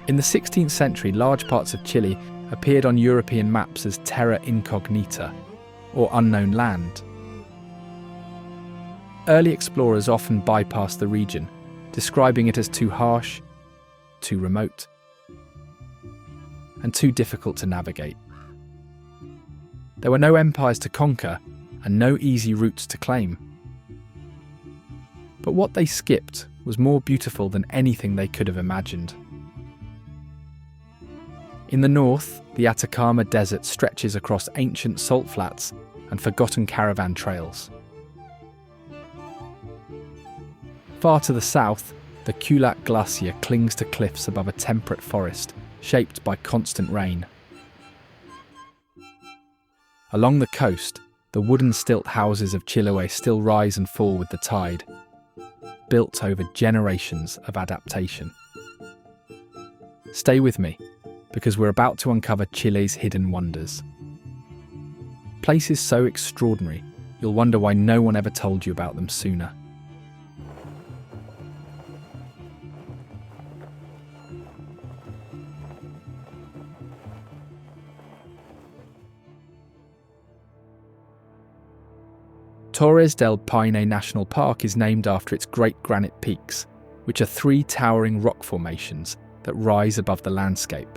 In the 16th century, large parts of Chile appeared on European maps as terra incognita, or unknown land. Early explorers often bypassed the region, describing it as too harsh, too remote, and too difficult to navigate. There were no empires to conquer and no easy routes to claim. But what they skipped was more beautiful than anything they could have imagined. In the north, the Atacama Desert stretches across ancient salt flats and forgotten caravan trails. Far to the south, the Glacier clings to cliffs above a temperate forest, shaped by constant rain. Along the coast, the wooden stilt houses of Chiloé still rise and fall with the tide, built over generations of adaptation. Stay with me, because we're about to uncover Chile's hidden wonders. Places so extraordinary, you'll wonder why no one ever told you about them sooner. Torres del Paine National Park is named after its great granite peaks, which are 3 towering rock formations that rise above the landscape.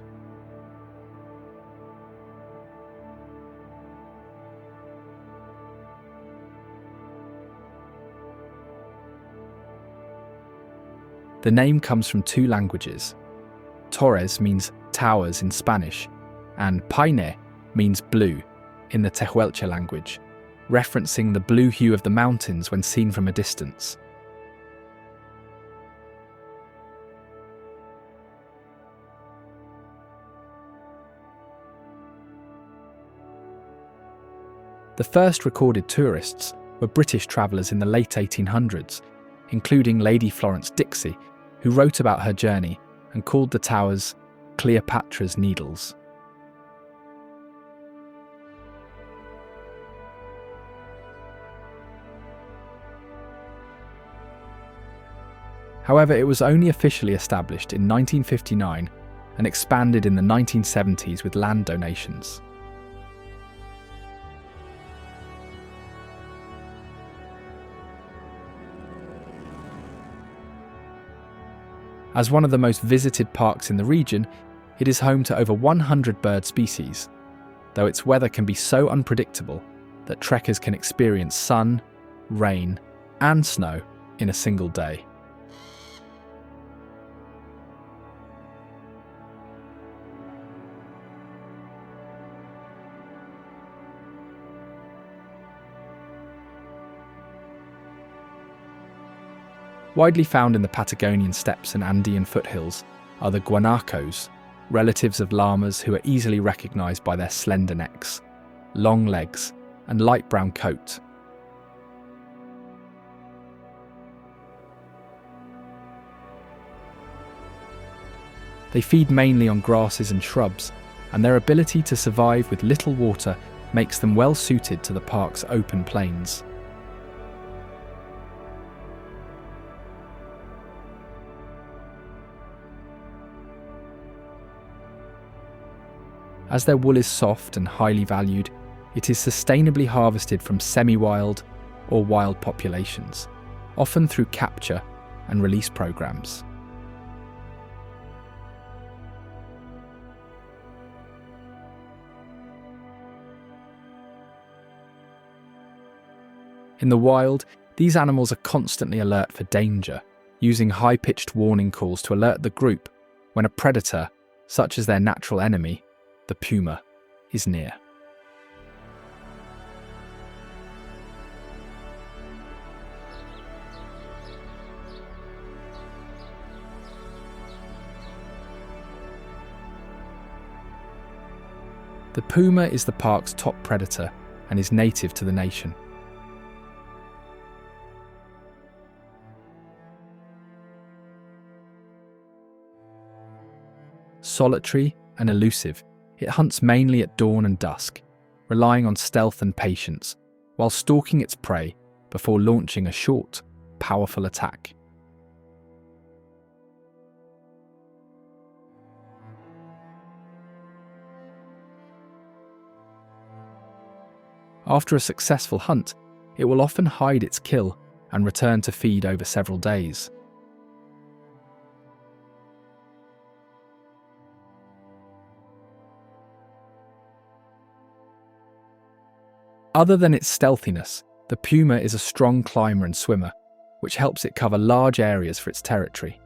The name comes from 2 languages. Torres means towers in Spanish, and Paine means blue in the Tehuelche language, referencing the blue hue of the mountains when seen from a distance. The first recorded tourists were British travellers in the late 1800s, including Lady Florence Dixie, who wrote about her journey and called the towers Cleopatra's Needles. However, it was only officially established in 1959 and expanded in the 1970s with land donations. As one of the most visited parks in the region, it is home to over 100 bird species, though its weather can be so unpredictable that trekkers can experience sun, rain, and snow in a single day. Widely found in the Patagonian steppes and Andean foothills are the Guanacos, relatives of llamas who are easily recognised by their slender necks, long legs, and light brown coat. They feed mainly on grasses and shrubs, and their ability to survive with little water makes them well suited to the park's open plains. As their wool is soft and highly valued, it is sustainably harvested from semi-wild or wild populations, often through capture and release programs. In the wild, these animals are constantly alert for danger, using high-pitched warning calls to alert the group when a predator, such as their natural enemy, the puma, is near. The puma is the park's top predator and is native to the nation. Solitary and elusive, it hunts mainly at dawn and dusk, relying on stealth and patience, while stalking its prey before launching a short, powerful attack. After a successful hunt, it will often hide its kill and return to feed over several days. Other than its stealthiness, the puma is a strong climber and swimmer, which helps it cover large areas for its territory.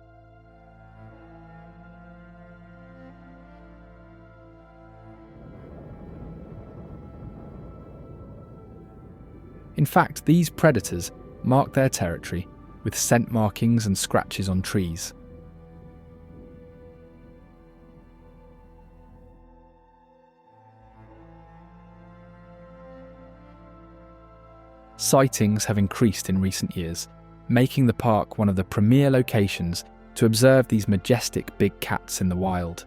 In fact, these predators mark their territory with scent markings and scratches on trees. Sightings have increased in recent years, making the park one of the premier locations to observe these majestic big cats in the wild.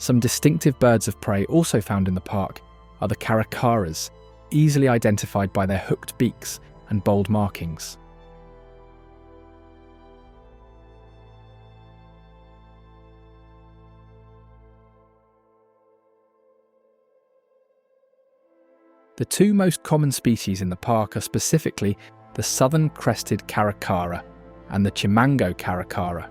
Some distinctive birds of prey also found in the park are the Caracaras, easily identified by their hooked beaks and bold markings. The two most common species in the park are specifically the southern crested Caracara and the Chimango Caracara.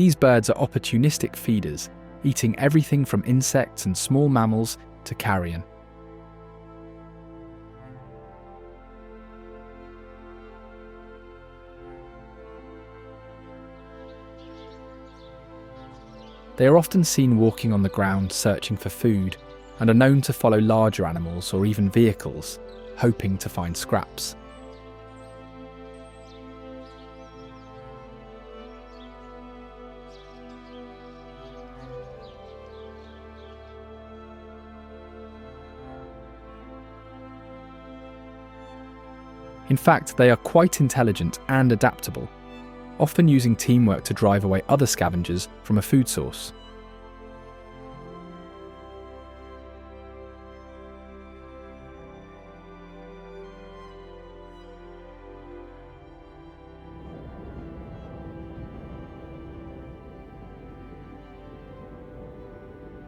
These birds are opportunistic feeders, eating everything from insects and small mammals to carrion. They are often seen walking on the ground searching for food and are known to follow larger animals or even vehicles, hoping to find scraps. In fact, they are quite intelligent and adaptable, often using teamwork to drive away other scavengers from a food source.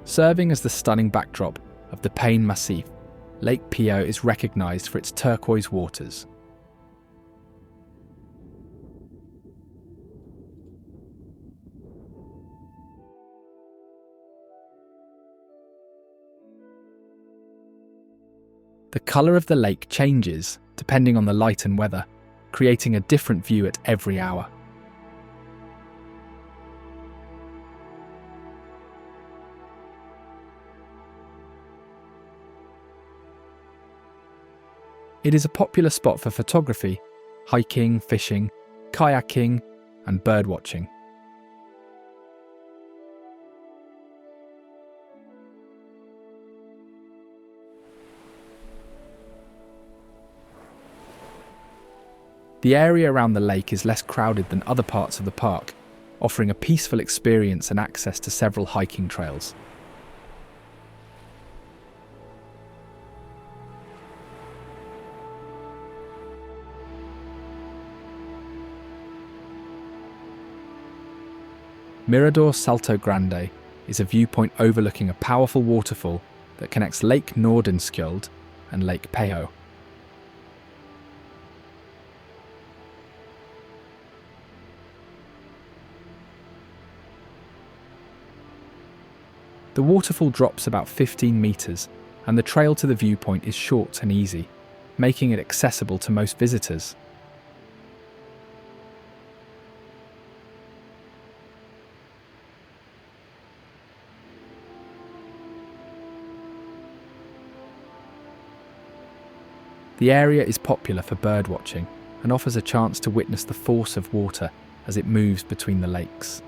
Serving as the stunning backdrop of the Paine Massif, Lake Pehoé is recognised for its turquoise waters. The colour of the lake changes depending on the light and weather, creating a different view at every hour. It is a popular spot for photography, hiking, fishing, kayaking, and birdwatching. The area around the lake is less crowded than other parts of the park, offering a peaceful experience and access to several hiking trails. Mirador Salto Grande is a viewpoint overlooking a powerful waterfall that connects Lake Nordenskjöld and Lake Pehoé. The waterfall drops about 15 metres, and the trail to the viewpoint is short and easy, making it accessible to most visitors. The area is popular for birdwatching and offers a chance to witness the force of water as it moves between the lakes.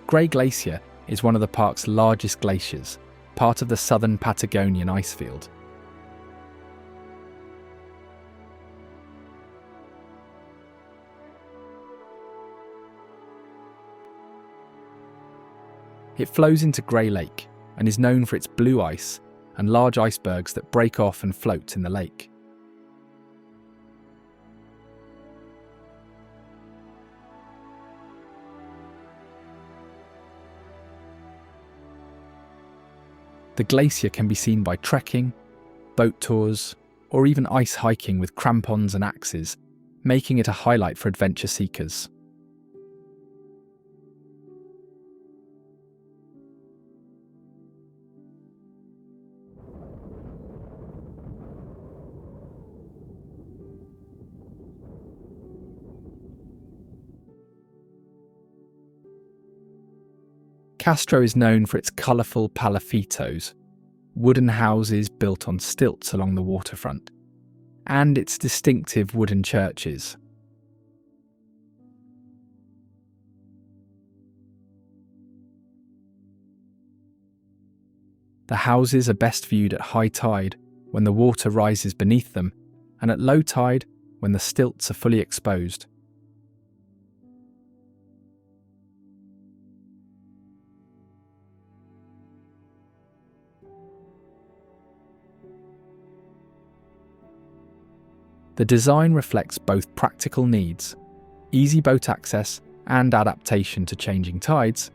Grey Glacier is one of the park's largest glaciers, part of the southern Patagonian icefield. It flows into Grey Lake and is known for its blue ice and large icebergs that break off and float in the lake. The glacier can be seen by trekking, boat tours, or even ice hiking with crampons and axes, making it a highlight for adventure seekers. Castro is known for its colourful Palafitos, wooden houses built on stilts along the waterfront, and its distinctive wooden churches. The houses are best viewed at high tide when the water rises beneath them, and at low tide when the stilts are fully exposed. The design reflects both practical needs, easy boat access and adaptation to changing tides,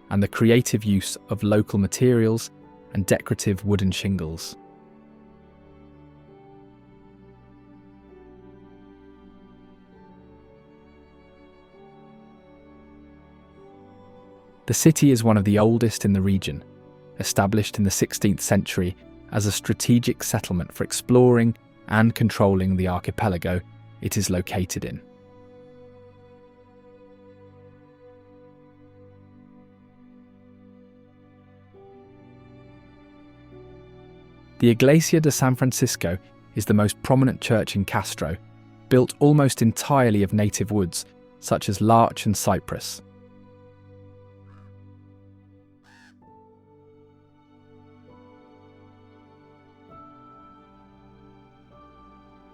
and the creative use of local materials and decorative wooden shingles. The city is one of the oldest in the region, established in the 16th century as a strategic settlement for exploring and controlling the archipelago it is located in. The Iglesia de San Francisco is the most prominent church in Castro, built almost entirely of native woods such as larch and cypress.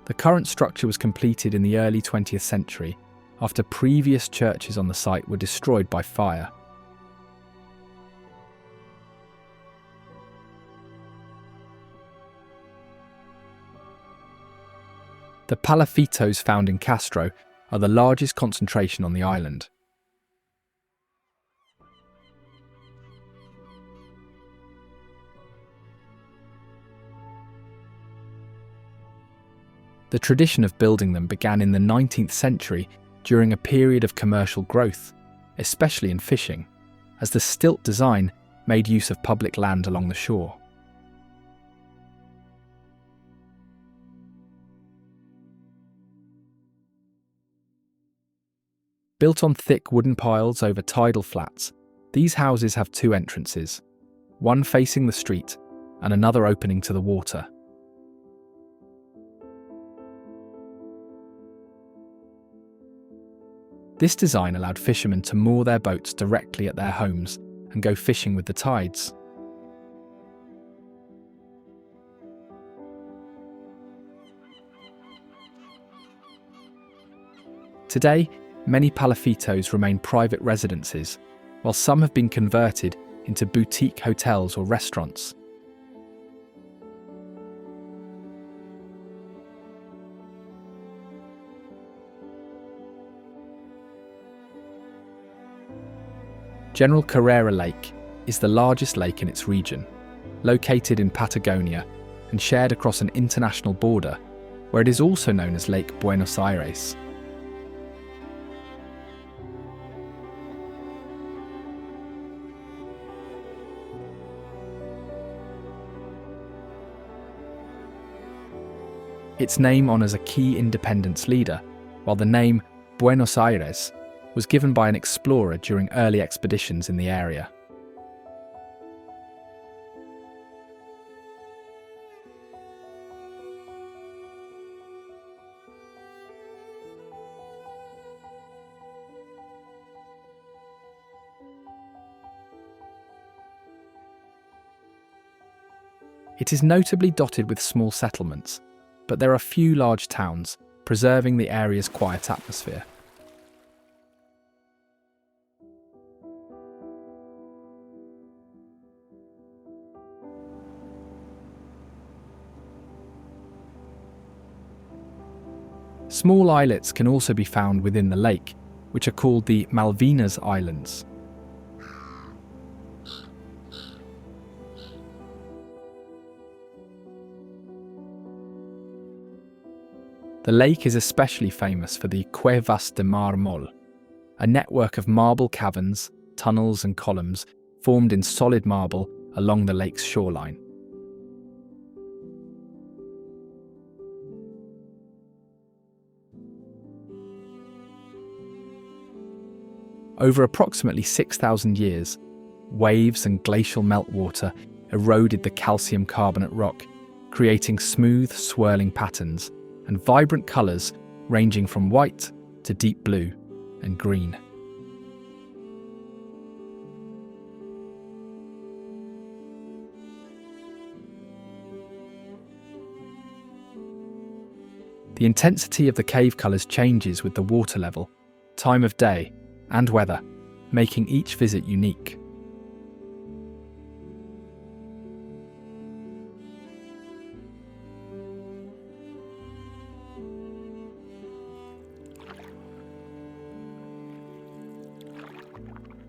The current structure was completed in the early 20th century after previous churches on the site were destroyed by fire. The Palafitos found in Castro are the largest concentration on the island. The tradition of building them began in the 19th century during a period of commercial growth, especially in fishing, as the stilt design made use of public land along the shore. Built on thick wooden piles over tidal flats, these houses have two entrances, one facing the street and another opening to the water. This design allowed fishermen to moor their boats directly at their homes and go fishing with the tides. Today, many Palafitos remain private residences, while some have been converted into boutique hotels or restaurants. General Carrera Lake is the largest lake in its region, located in Patagonia and shared across an international border, where it is also known as Lake Buenos Aires. Its name honours a key independence leader, while the name Buenos Aires was given by an explorer during early expeditions in the area. It is notably dotted with small settlements, but there are few large towns, preserving the area's quiet atmosphere. Small islets can also be found within the lake, which are called the Malvinas Islands. The lake is especially famous for the Cuevas de Mármol, a network of marble caverns, tunnels and columns formed in solid marble along the lake's shoreline. Over approximately 6,000 years, waves and glacial meltwater eroded the calcium carbonate rock, creating smooth, swirling patterns and vibrant colours ranging from white to deep blue and green. The intensity of the cave colours changes with the water level, time of day, and weather, making each visit unique.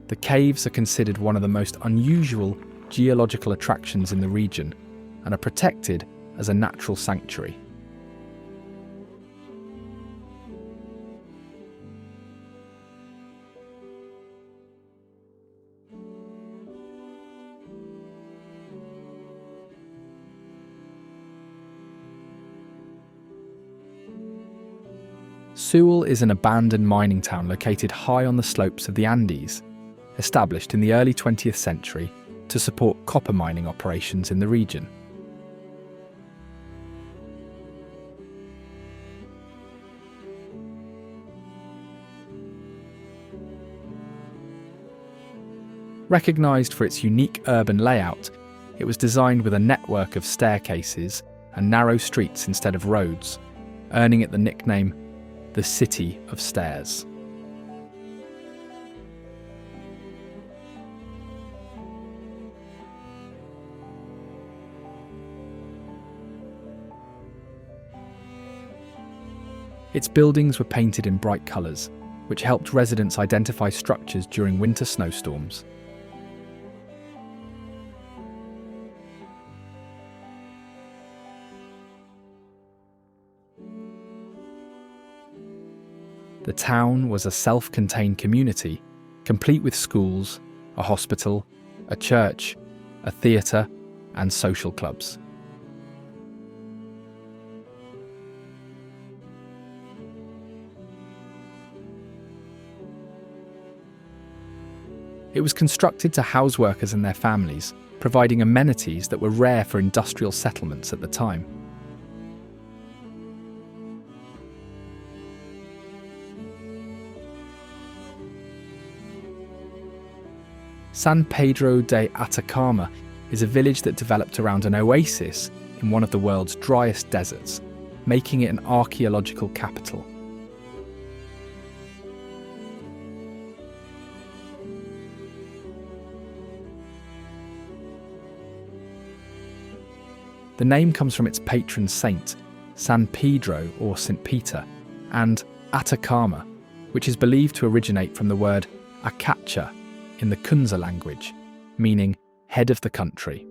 The caves are considered one of the most unusual geological attractions in the region and are protected as a natural sanctuary. Sewell is an abandoned mining town located high on the slopes of the Andes, established in the early 20th century to support copper mining operations in the region. Recognised for its unique urban layout, it was designed with a network of staircases and narrow streets instead of roads, earning it the nickname the City of Stairs. Its buildings were painted in bright colours, which helped residents identify structures during winter snowstorms. The town was a self-contained community, complete with schools, a hospital, a church, a theatre, and social clubs. It was constructed to house workers and their families, providing amenities that were rare for industrial settlements at the time. San Pedro de Atacama is a village that developed around an oasis in one of the world's driest deserts, making it an archaeological capital. The name comes from its patron saint, San Pedro or St. Peter, and Atacama, which is believed to originate from the word Acacha in the Kunza language, meaning head of the country.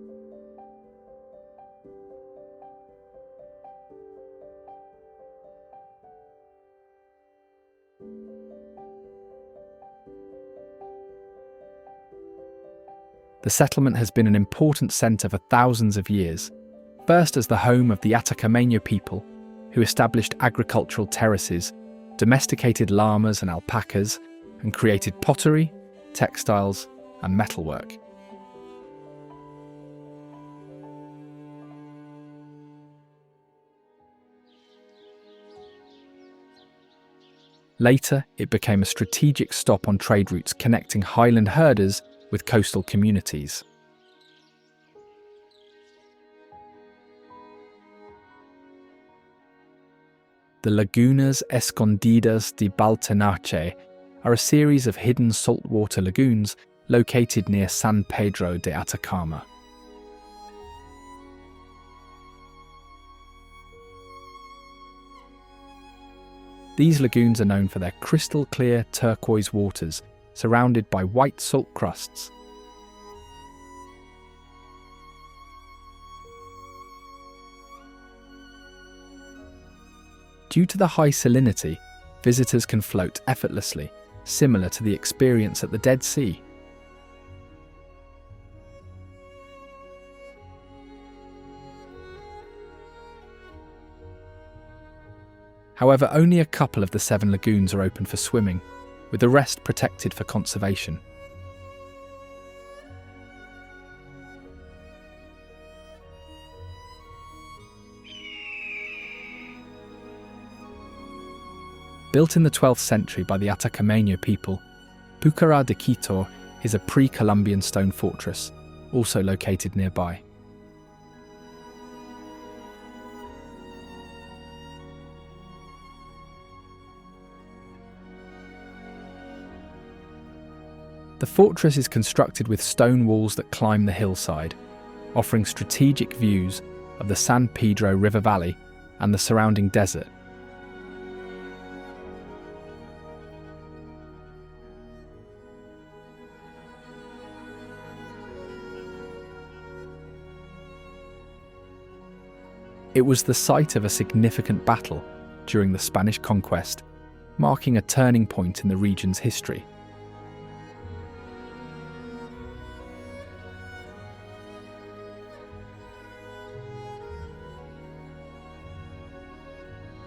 The settlement has been an important centre for thousands of years, first as the home of the Atacamaño people, who established agricultural terraces, domesticated llamas and alpacas, and created pottery, textiles, and metalwork. Later, it became a strategic stop on trade routes connecting highland herders with coastal communities. The Lagunas Escondidas de Baltenache are a series of hidden saltwater lagoons located near San Pedro de Atacama. These lagoons are known for their crystal-clear turquoise waters, surrounded by white salt crusts. Due to the high salinity, visitors can float effortlessly, similar to the experience at the Dead Sea. However, only a couple of the 7 lagoons are open for swimming, with the rest protected for conservation. Built in the 12th century by the Atacama people, Pucará de Quito is a pre-Columbian stone fortress, also located nearby. The fortress is constructed with stone walls that climb the hillside, offering strategic views of the San Pedro River Valley and the surrounding desert. It was the site of a significant battle during the Spanish conquest, marking a turning point in the region's history.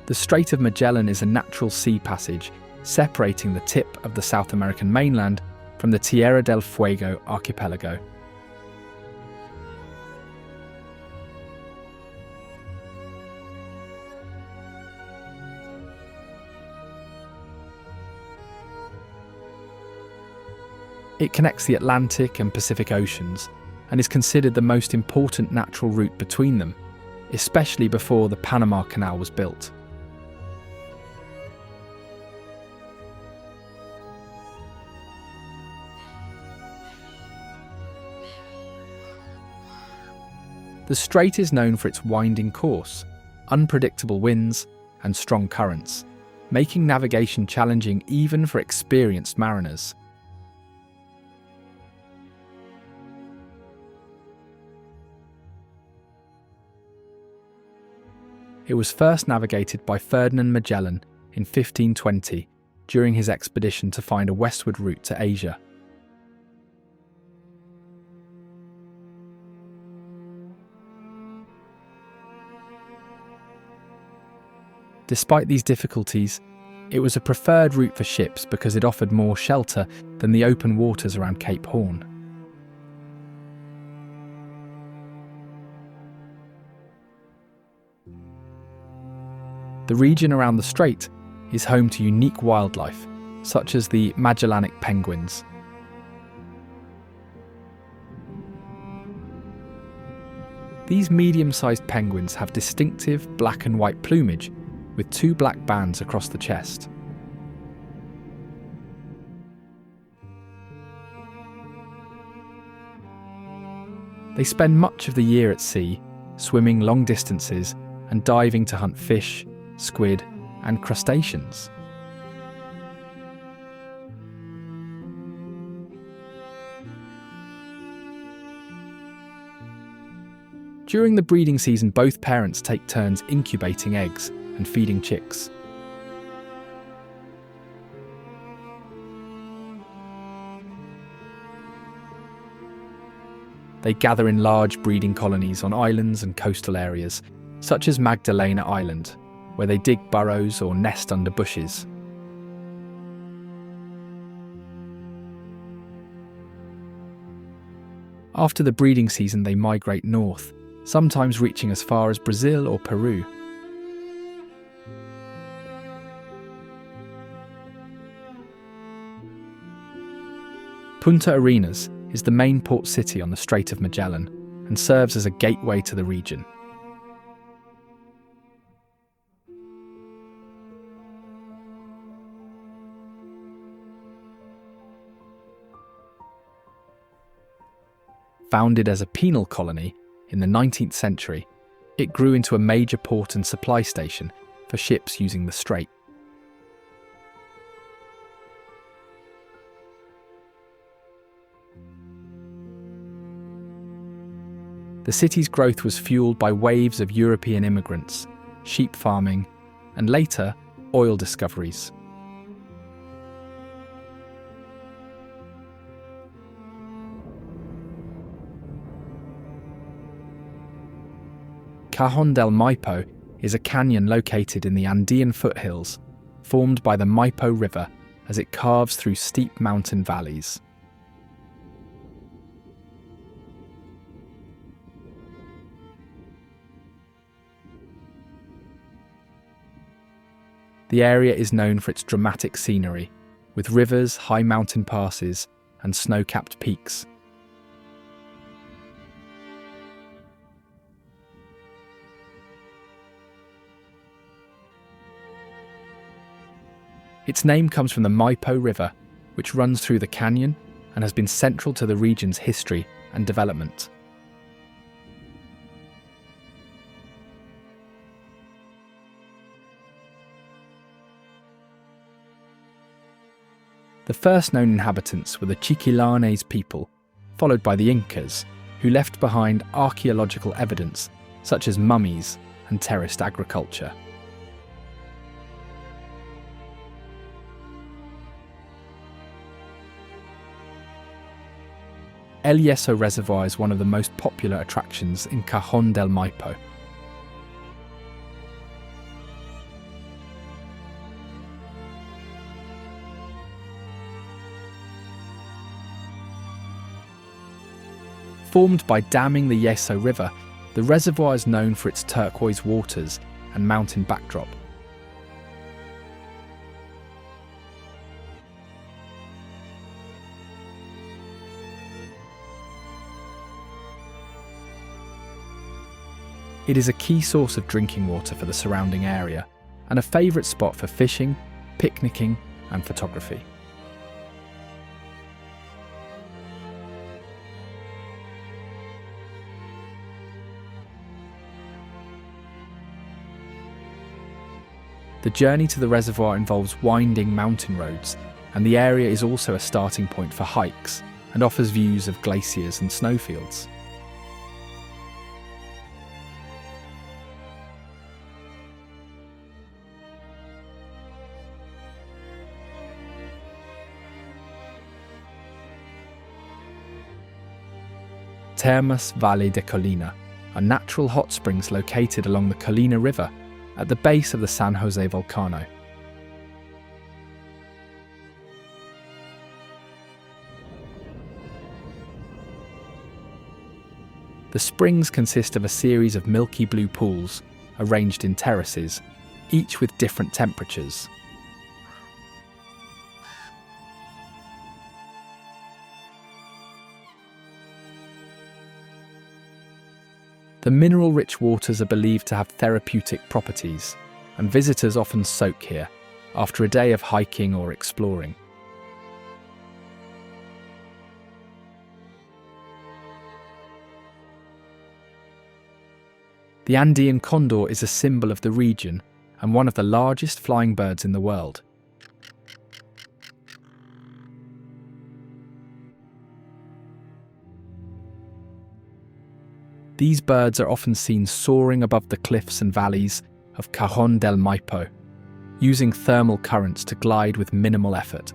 The Strait of Magellan is a natural sea passage separating the tip of the South American mainland from the Tierra del Fuego archipelago. It connects the Atlantic and Pacific Oceans and is considered the most important natural route between them, especially before the Panama Canal was built. The strait is known for its winding course, unpredictable winds, and strong currents, making navigation challenging even for experienced mariners. It was first navigated by Ferdinand Magellan in 1520 during his expedition to find a westward route to Asia. Despite these difficulties, it was a preferred route for ships because it offered more shelter than the open waters around Cape Horn. The region around the strait is home to unique wildlife, such as the Magellanic penguins. These medium-sized penguins have distinctive black and white plumage with 2 black bands across the chest. They spend much of the year at sea, swimming long distances and diving to hunt fish, squid, and crustaceans. During the breeding season, both parents take turns incubating eggs and feeding chicks. They gather in large breeding colonies on islands and coastal areas, such as Magdalena Island, where they dig burrows or nest under bushes. After the breeding season, they migrate north, sometimes reaching as far as Brazil or Peru. Punta Arenas is the main port city on the Strait of Magellan and serves as a gateway to the region. Founded as a penal colony in the 19th century, it grew into a major port and supply station for ships using the strait. The city's growth was fueled by waves of European immigrants, sheep farming, and later, oil discoveries. Cajón del Maipo is a canyon located in the Andean foothills, formed by the Maipo River as it carves through steep mountain valleys. The area is known for its dramatic scenery, with rivers, high mountain passes, and snow-capped peaks. Its name comes from the Maipo River, which runs through the canyon and has been central to the region's history and development. The first known inhabitants were the Chiquilanes people, followed by the Incas, who left behind archaeological evidence such as mummies and terraced agriculture. El Yeso Reservoir is one of the most popular attractions in Cajón del Maipo. Formed by damming the Yeso River, the reservoir is known for its turquoise waters and mountain backdrop. It is a key source of drinking water for the surrounding area and a favourite spot for fishing, picnicking and photography. The journey to the reservoir involves winding mountain roads, and the area is also a starting point for hikes and offers views of glaciers and snowfields. Termas Valle de Colina are natural hot springs located along the Colina River at the base of the San Jose volcano. The springs consist of a series of milky blue pools arranged in terraces, each with different temperatures. The mineral-rich waters are believed to have therapeutic properties, and visitors often soak here after a day of hiking or exploring. The Andean Condor is a symbol of the region and one of the largest flying birds in the world. These birds are often seen soaring above the cliffs and valleys of Cajón del Maipo, using thermal currents to glide with minimal effort.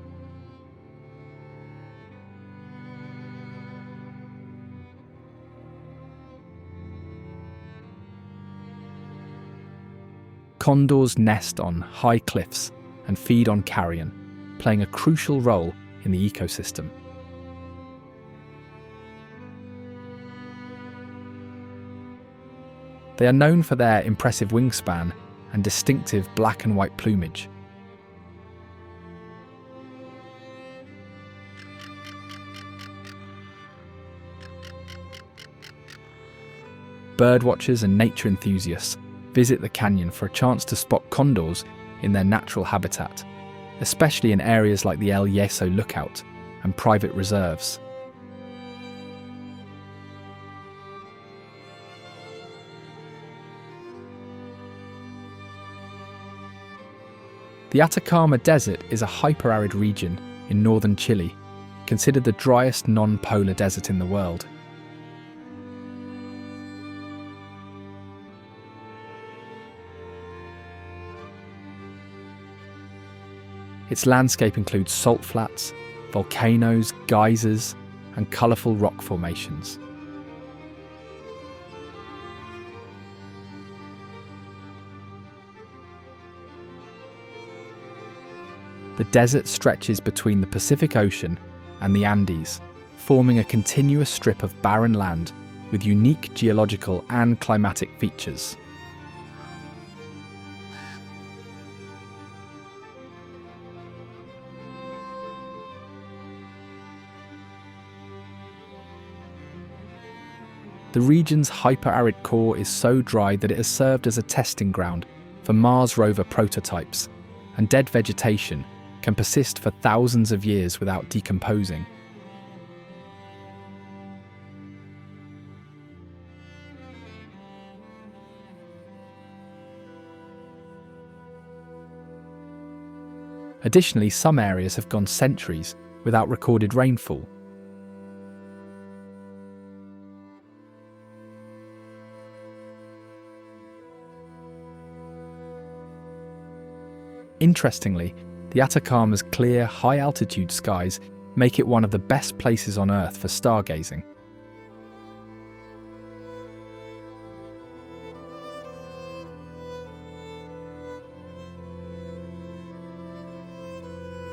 Condors nest on high cliffs and feed on carrion, playing a crucial role in the ecosystem. They are known for their impressive wingspan and distinctive black and white plumage. Birdwatchers and nature enthusiasts visit the canyon for a chance to spot condors in their natural habitat, especially in areas like the El Yeso Lookout and private reserves. The Atacama Desert is a hyper-arid region in northern Chile, considered the driest non-polar desert in the world. Its landscape includes salt flats, volcanoes, geysers, and colourful rock formations. The desert stretches between the Pacific Ocean and the Andes, forming a continuous strip of barren land with unique geological and climatic features. The region's hyper-arid core is so dry that it has served as a testing ground for Mars rover prototypes, and dead vegetation can persist for thousands of years without decomposing. Additionally, some areas have gone centuries without recorded rainfall. Interestingly, the Atacama's clear, high-altitude skies make it one of the best places on Earth for stargazing.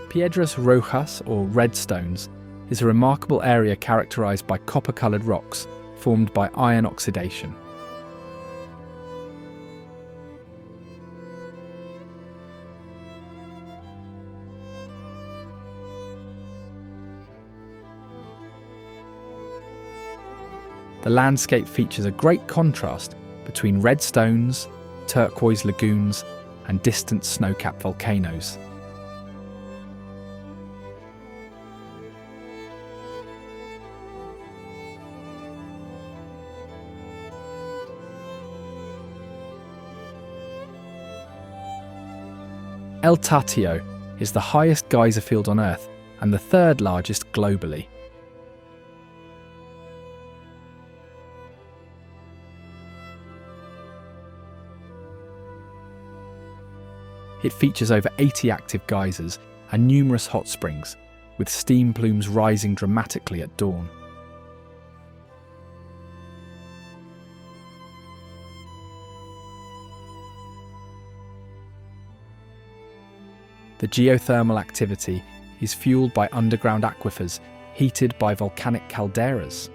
Piedras Rojas, or red stones, is a remarkable area characterized by copper-colored rocks formed by iron oxidation. The landscape features a great contrast between red stones, turquoise lagoons, and distant snow-capped volcanoes. El Tatio is the highest geyser field on Earth and the third largest globally. It features over 80 active geysers and numerous hot springs, with steam plumes rising dramatically at dawn. The geothermal activity is fueled by underground aquifers heated by volcanic calderas.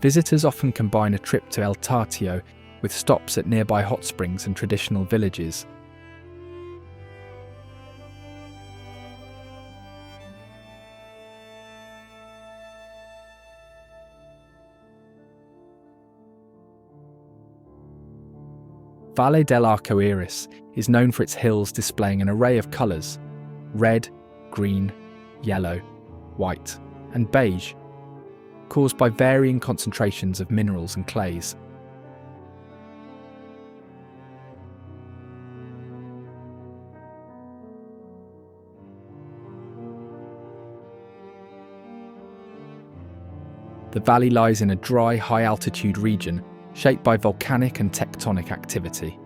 Visitors often combine a trip to El Tatio with stops at nearby hot springs and traditional villages. Valle del Arco Iris is known for its hills displaying an array of colours: red, green, yellow, white, and beige, caused by varying concentrations of minerals and clays. The valley lies in a dry, high-altitude region shaped by volcanic and tectonic activity.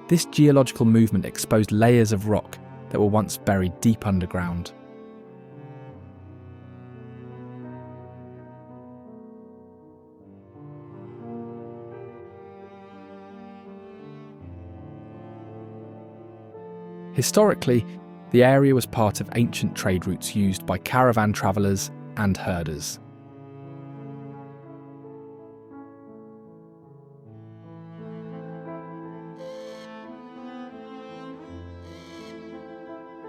This geological movement exposed layers of rock that were once buried deep underground. Historically, the area was part of ancient trade routes used by caravan travellers and herders.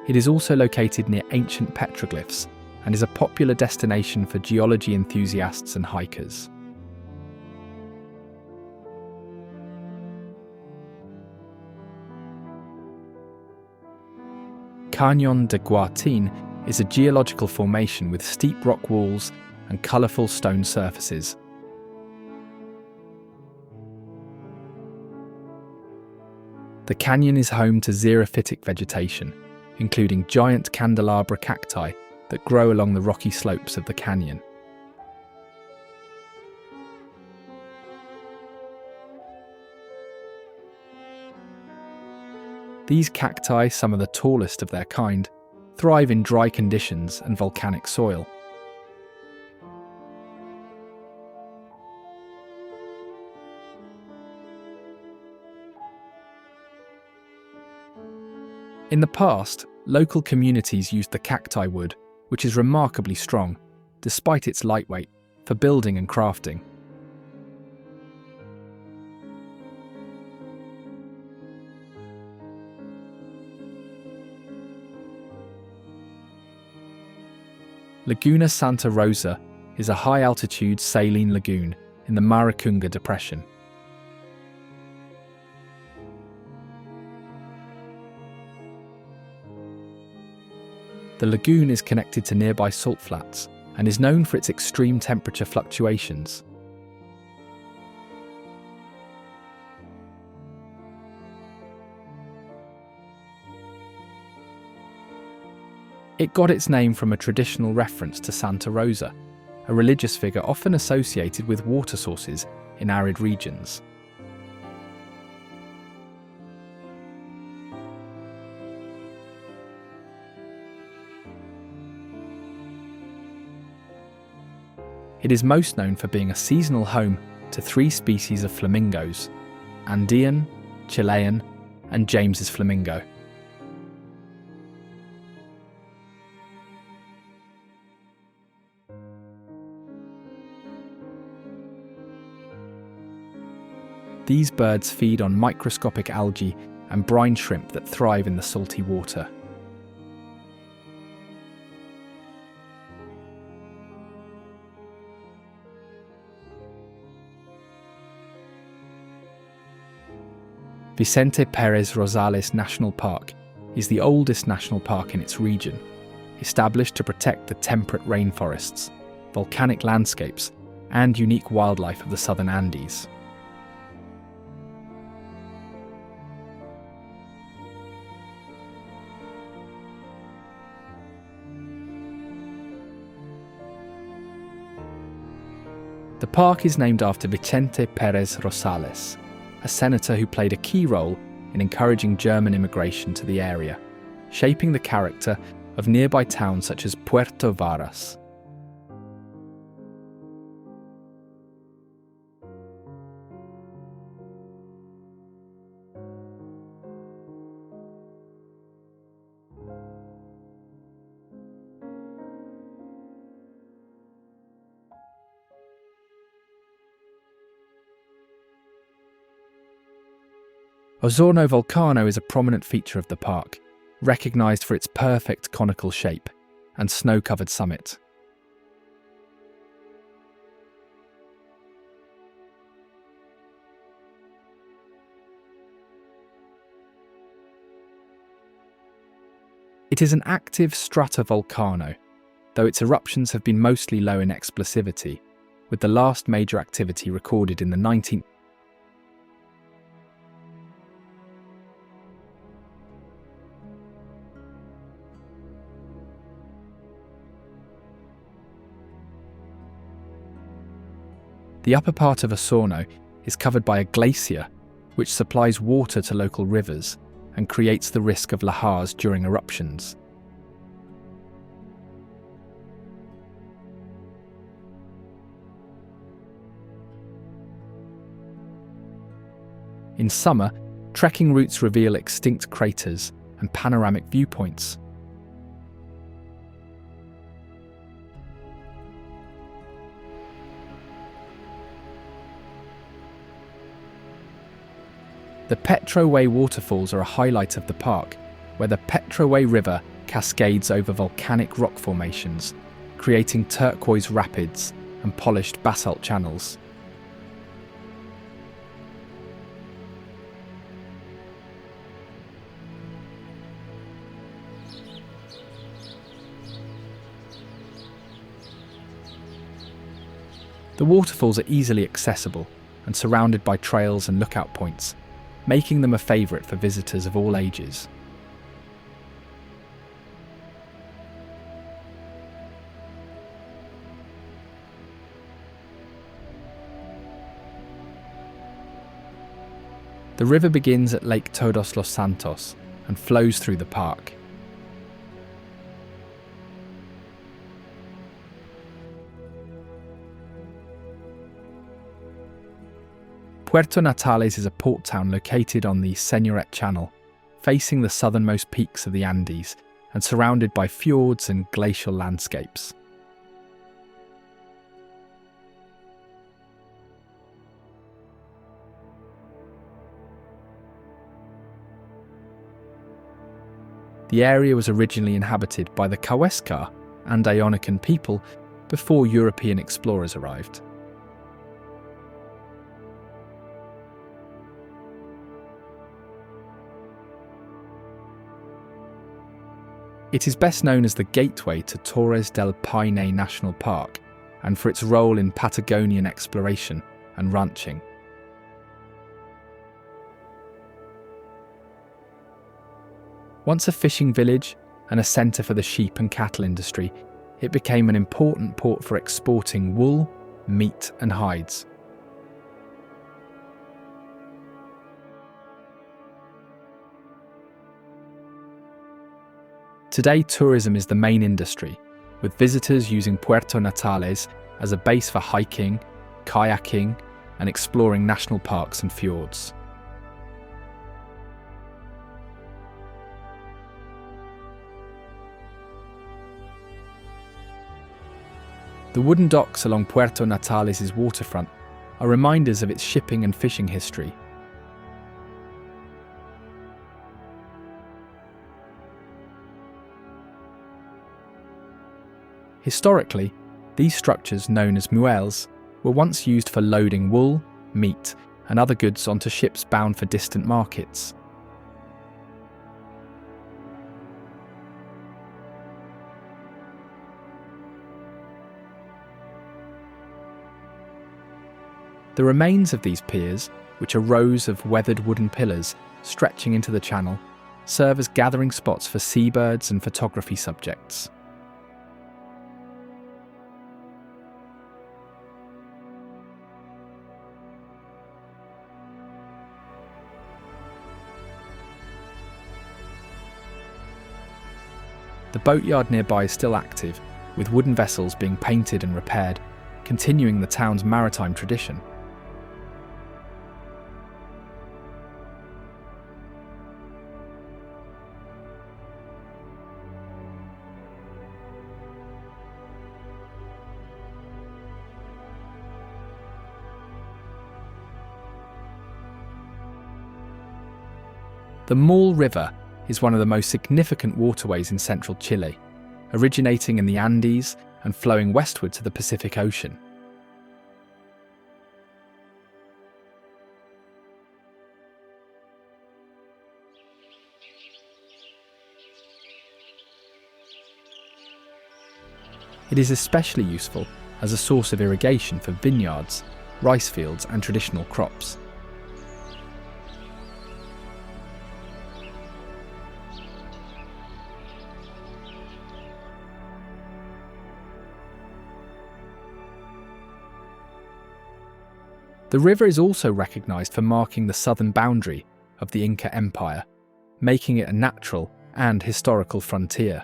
It is also located near ancient petroglyphs and is a popular destination for geology enthusiasts and hikers. Cañón de Guatín is a geological formation with steep rock walls and colourful stone surfaces. The canyon is home to xerophytic vegetation, including giant candelabra cacti that grow along the rocky slopes of the canyon. These cacti, some of the tallest of their kind, thrive in dry conditions and volcanic soil. In the past, local communities used the cacti wood, which is remarkably strong, despite its lightweight, for building and crafting. Laguna Santa Rosa is a high-altitude saline lagoon in the Maricunga Depression. The lagoon is connected to nearby salt flats and is known for its extreme temperature fluctuations. It got its name from a traditional reference to Santa Rosa, a religious figure often associated with water sources in arid regions. It is most known for being a seasonal home to 3 species of flamingos: Andean, Chilean, and James's flamingo. These birds feed on microscopic algae and brine shrimp that thrive in the salty water. Vicente Pérez Rosales National Park is the oldest national park in its region, established to protect the temperate rainforests, volcanic landscapes, and unique wildlife of the southern Andes. The park is named after Vicente Pérez Rosales, a senator who played a key role in encouraging German immigration to the area, shaping the character of nearby towns such as Puerto Varas. Osorno Volcano is a prominent feature of the park, recognised for its perfect conical shape and snow-covered summit. It is an active stratovolcano, though its eruptions have been mostly low in explosivity, with the last major activity recorded in the 19th. The upper part of Osorno is covered by a glacier, which supplies water to local rivers and creates the risk of lahars during eruptions. In summer, trekking routes reveal extinct craters and panoramic viewpoints. The Pehoé waterfalls are a highlight of the park, where the Pehoé River cascades over volcanic rock formations, creating turquoise rapids and polished basalt channels. The waterfalls are easily accessible and surrounded by trails and lookout points, making them a favourite for visitors of all ages. The river begins at Lake Todos los Santos and flows through the park. Puerto Natales is a port town located on the Señoret Channel, facing the southernmost peaks of the Andes and surrounded by fjords and glacial landscapes. The area was originally inhabited by the Kaweskar and Ionican people before European explorers arrived. It is best known as the gateway to Torres del Paine National Park and for its role in Patagonian exploration and ranching. Once a fishing village and a centre for the sheep and cattle industry, it became an important port for exporting wool, meat and hides. Today, tourism is the main industry, with visitors using Puerto Natales as a base for hiking, kayaking and exploring national parks and fjords. The wooden docks along Puerto Natales' waterfront are reminders of its shipping and fishing history. Historically, these structures, known as muelles, were once used for loading wool, meat, and other goods onto ships bound for distant markets. The remains of these piers, which are rows of weathered wooden pillars stretching into the channel, serve as gathering spots for seabirds and photography subjects. The boatyard nearby is still active, with wooden vessels being painted and repaired, continuing the town's maritime tradition. The Maule River is one of the most significant waterways in central Chile, originating in the Andes and flowing westward to the Pacific Ocean. It is especially useful as a source of irrigation for vineyards, rice fields and traditional crops. The river is also recognised for marking the southern boundary of the Inca Empire, making it a natural and historical frontier.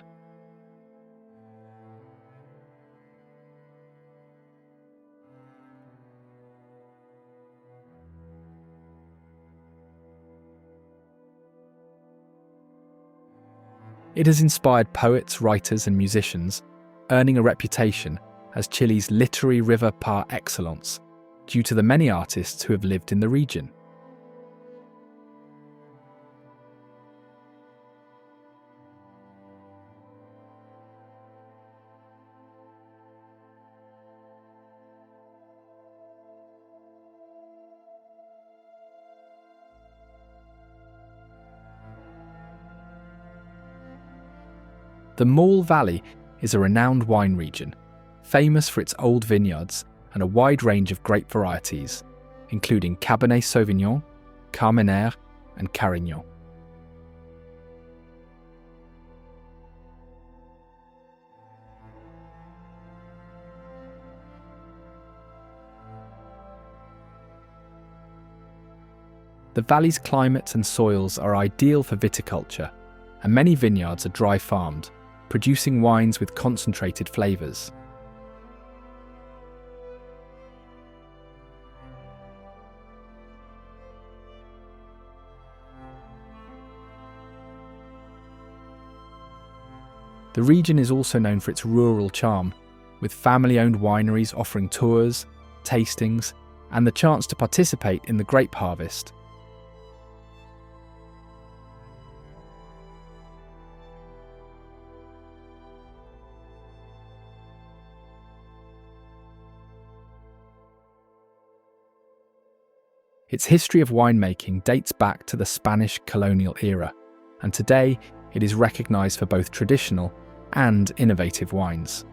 It has inspired poets, writers and musicians, earning a reputation as Chile's literary river par excellence, due to the many artists who have lived in the region. The Maule Valley is a renowned wine region, famous for its old vineyards and a wide range of grape varieties, including Cabernet Sauvignon, Carmenère, and Carignan. The valley's climate and soils are ideal for viticulture, and many vineyards are dry farmed, producing wines with concentrated flavours. The region is also known for its rural charm, with family-owned wineries offering tours, tastings, and the chance to participate in the grape harvest. Its history of winemaking dates back to the Spanish colonial era, and today it is recognised for both traditional and innovative wines.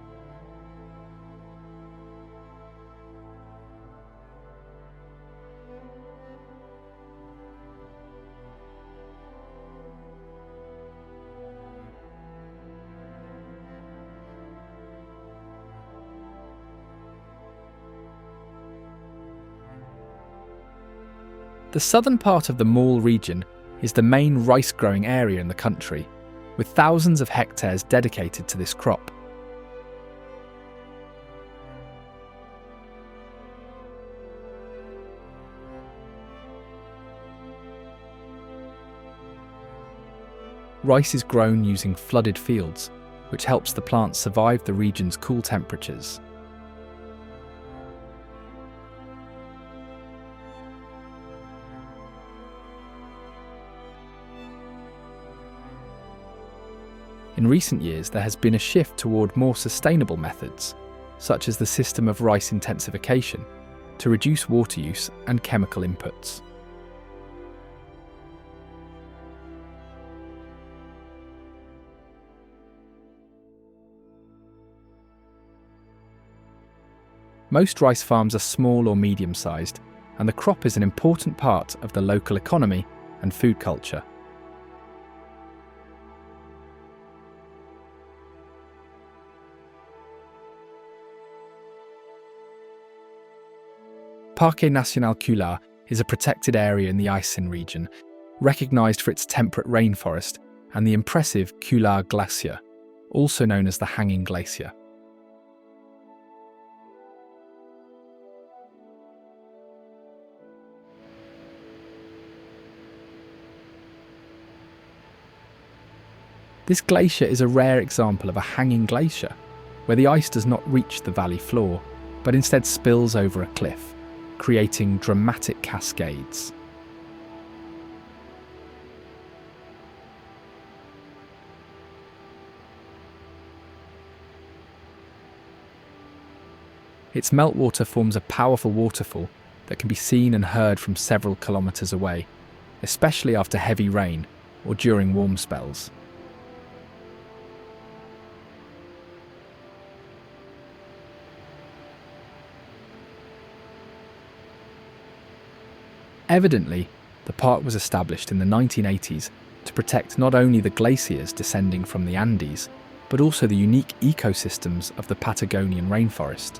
The southern part of the Maule region is the main rice-growing area in the country, with thousands of hectares dedicated to this crop. Rice is grown using flooded fields, which helps the plants survive the region's cool temperatures. In recent years, there has been a shift toward more sustainable methods, such as the system of rice intensification, to reduce water use and chemical inputs. Most rice farms are small or medium-sized, and the crop is an important part of the local economy and food culture. Parque Nacional Cular is a protected area in the Aysén region, recognised for its temperate rainforest and the impressive Cular Glacier, also known as the Hanging Glacier. This glacier is a rare example of a hanging glacier, where the ice does not reach the valley floor, but instead spills over a cliff, creating dramatic cascades. Its meltwater forms a powerful waterfall that can be seen and heard from several kilometres away, especially after heavy rain or during warm spells. Evidently, the park was established in the 1980s to protect not only the glaciers descending from the Andes, but also the unique ecosystems of the Patagonian rainforest.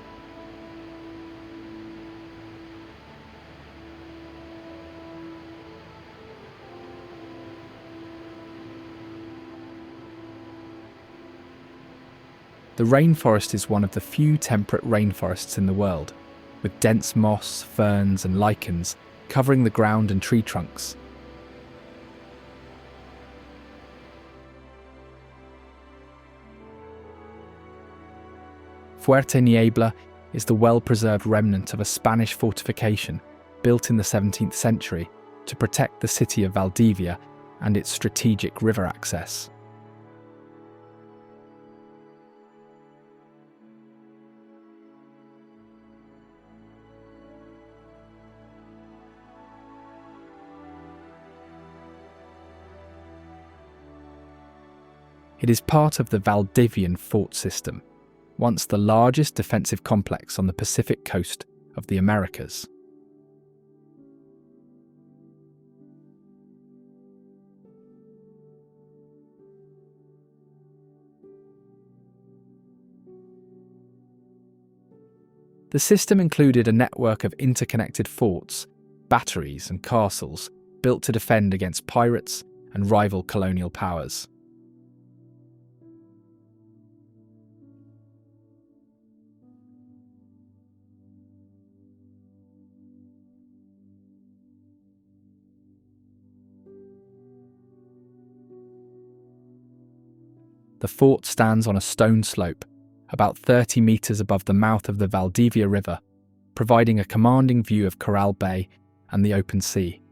The rainforest is one of the few temperate rainforests in the world, with dense moss, ferns and lichens covering the ground and tree trunks. Fuerte Niebla is the well-preserved remnant of a Spanish fortification built in the 17th century to protect the city of Valdivia and its strategic river access. It is part of the Valdivian fort system, once the largest defensive complex on the Pacific coast of the Americas. The system included a network of interconnected forts, batteries, and castles built to defend against pirates and rival colonial powers. The fort stands on a stone slope, about 30 metres above the mouth of the Valdivia River, providing a commanding view of Corral Bay and the open sea.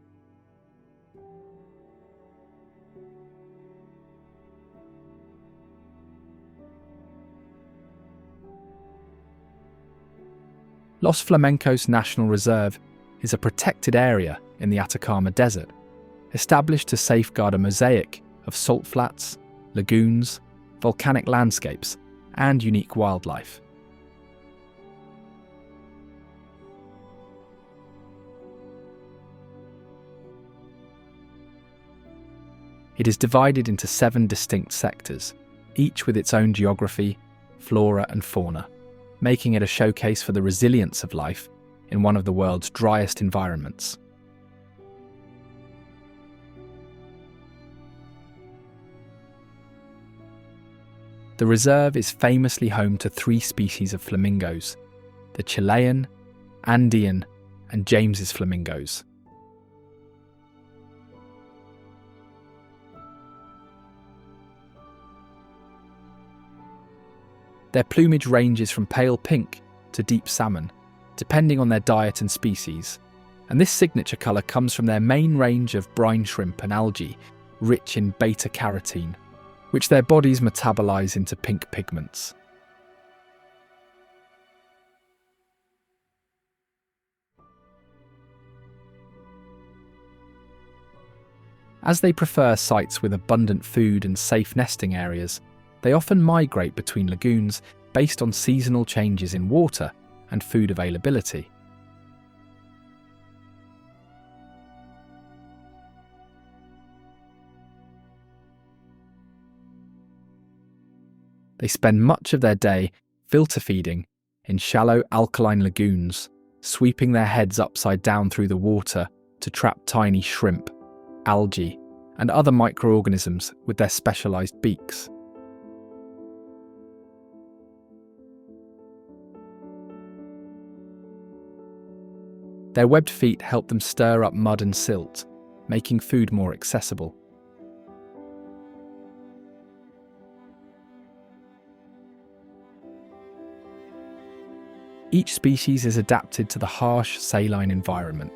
Los Flamencos National Reserve is a protected area in the Atacama Desert, established to safeguard a mosaic of salt flats, lagoons, volcanic landscapes, and unique wildlife. It is divided into 7 distinct sectors, each with its own geography, flora and fauna, making it a showcase for the resilience of life in one of the world's driest environments. The reserve is famously home to 3 species of flamingos, the Chilean, Andean, and James's flamingos. Their plumage ranges from pale pink to deep salmon, depending on their diet and species, and this signature colour comes from their main range of brine shrimp and algae rich in beta-carotene, which their bodies metabolize into pink pigments. As they prefer sites with abundant food and safe nesting areas, they often migrate between lagoons based on seasonal changes in water and food availability. They spend much of their day filter feeding in shallow alkaline lagoons, sweeping their heads upside down through the water to trap tiny shrimp, algae, and other microorganisms with their specialised beaks. Their webbed feet help them stir up mud and silt, making food more accessible. Each species is adapted to the harsh saline environment,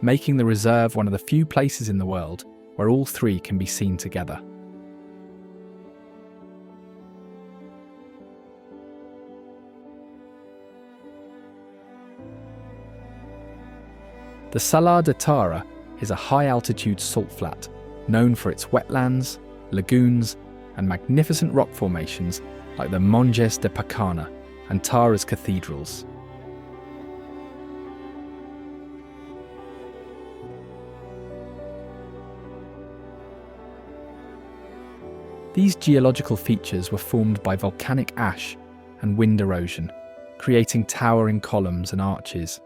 making the reserve one of the few places in the world where all 3 can be seen together. The Salar de Tara is a high-altitude salt flat known for its wetlands, lagoons, and magnificent rock formations like the Monjes de Pacana and Tara's cathedrals. These geological features were formed by volcanic ash and wind erosion, creating towering columns and arches.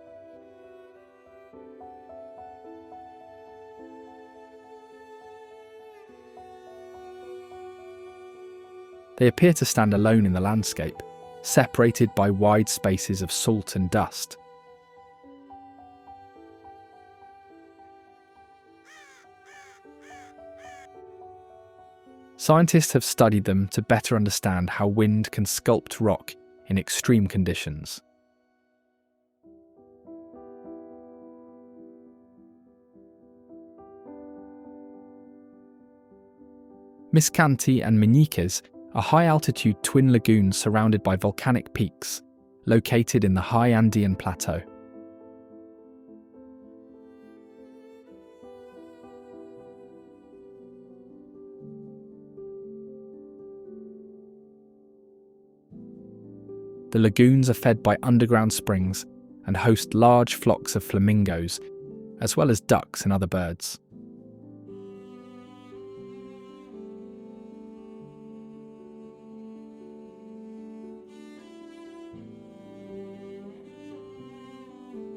They appear to stand alone in the landscape, separated by wide spaces of salt and dust. Scientists have studied them to better understand how wind can sculpt rock in extreme conditions. Miscanthi and Meñiques are high-altitude twin lagoons surrounded by volcanic peaks, located in the high Andean plateau. The lagoons are fed by underground springs and host large flocks of flamingos, as well as ducks and other birds.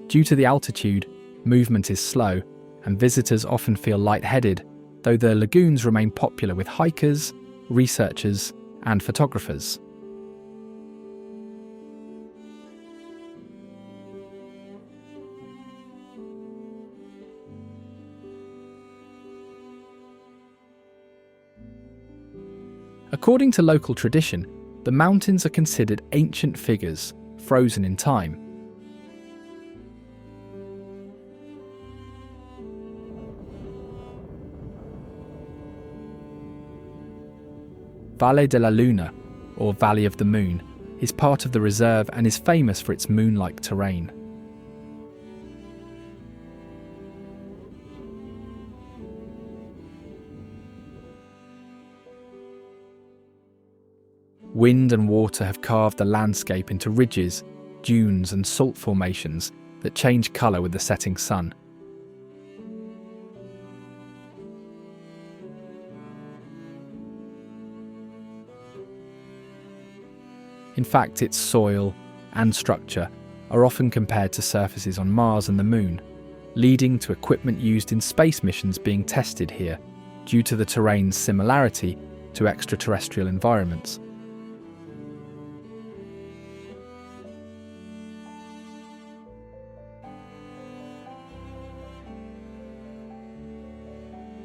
Due to the altitude, movement is slow, and visitors often feel lightheaded, though the lagoons remain popular with hikers, researchers, and photographers. According to local tradition, the mountains are considered ancient figures, frozen in time. Valle de la Luna, or Valley of the Moon, is part of the reserve and is famous for its moon-like terrain. Wind and water have carved the landscape into ridges, dunes and salt formations that change colour with the setting sun. In fact, its soil and structure are often compared to surfaces on Mars and the Moon, leading to equipment used in space missions being tested here due to the terrain's similarity to extraterrestrial environments.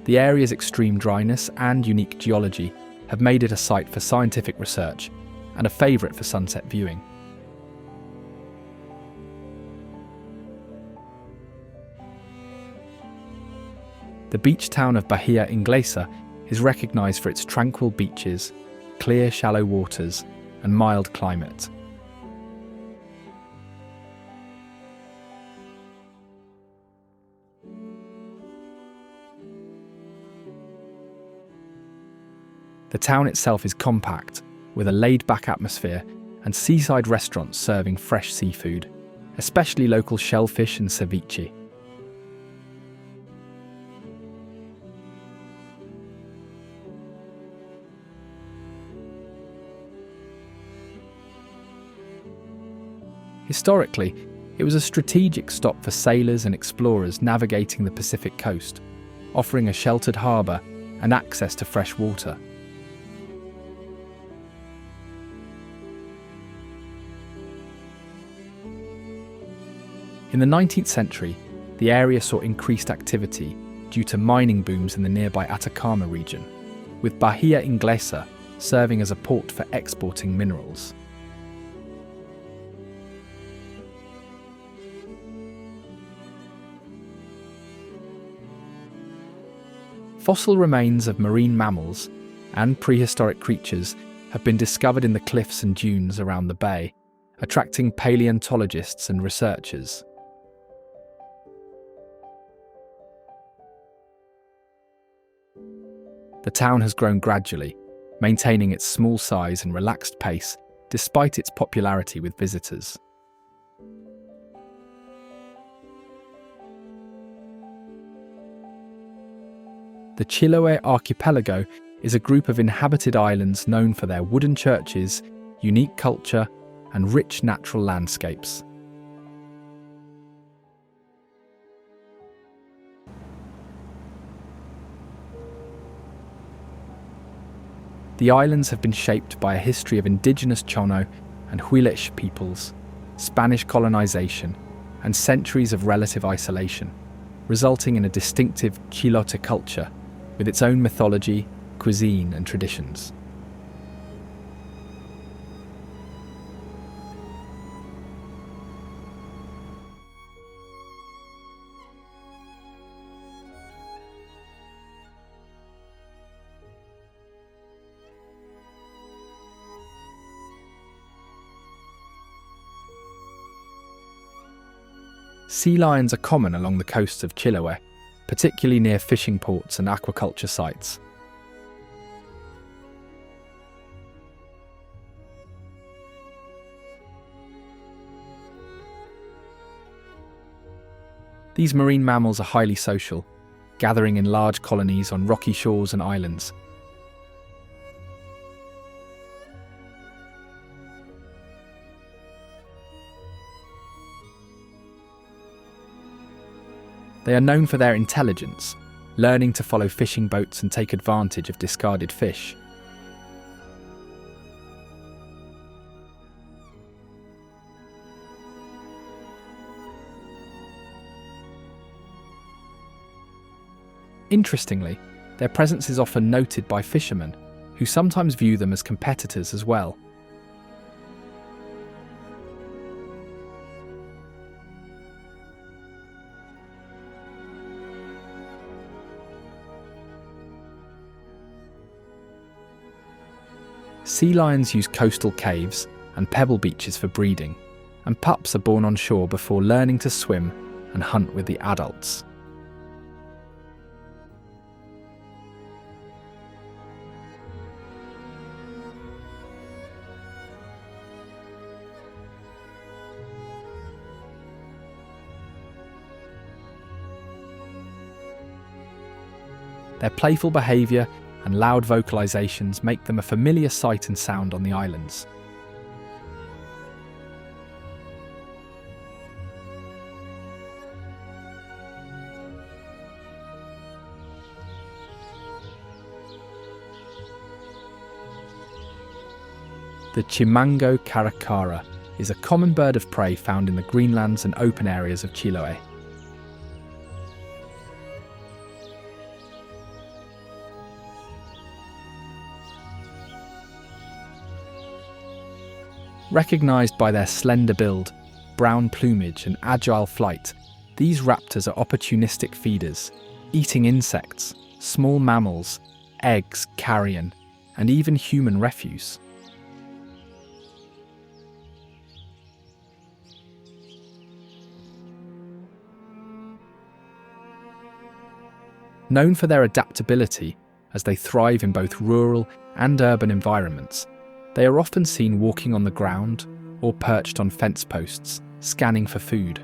The area's extreme dryness and unique geology have made it a site for scientific research and a favourite for sunset viewing. The beach town of Bahia Inglesa is recognised for its tranquil beaches, clear shallow waters and mild climate. The town itself is compact, with a laid-back atmosphere and seaside restaurants serving fresh seafood, especially local shellfish and ceviche. Historically, it was a strategic stop for sailors and explorers navigating the Pacific coast, offering a sheltered harbour and access to fresh water. In the 19th century, the area saw increased activity due to mining booms in the nearby Atacama region, with Bahia Inglesa serving as a port for exporting minerals. Fossil remains of marine mammals and prehistoric creatures have been discovered in the cliffs and dunes around the bay, attracting paleontologists and researchers. The town has grown gradually, maintaining its small size and relaxed pace despite its popularity with visitors. The Chiloé archipelago is a group of inhabited islands known for their wooden churches, unique culture, and rich natural landscapes. The islands have been shaped by a history of indigenous Chono and Huillich peoples, Spanish colonization, and centuries of relative isolation, resulting in a distinctive Chilote culture with its own mythology, cuisine, and traditions. Sea lions are common along the coasts of Chiloé, particularly near fishing ports and aquaculture sites. These marine mammals are highly social, gathering in large colonies on rocky shores and islands. They are known for their intelligence, learning to follow fishing boats and take advantage of discarded fish. Interestingly, their presence is often noted by fishermen, who sometimes view them as competitors as well. Sea lions use coastal caves and pebble beaches for breeding, and pups are born on shore before learning to swim and hunt with the adults. Their playful behaviour and loud vocalisations make them a familiar sight and sound on the islands. The Chimango Caracara is a common bird of prey found in the greenlands and open areas of Chiloé. Recognised by their slender build, brown plumage and agile flight, these raptors are opportunistic feeders, eating insects, small mammals, eggs, carrion, and even human refuse. Known for their adaptability, as they thrive in both rural and urban environments, they are often seen walking on the ground or perched on fence posts, scanning for food.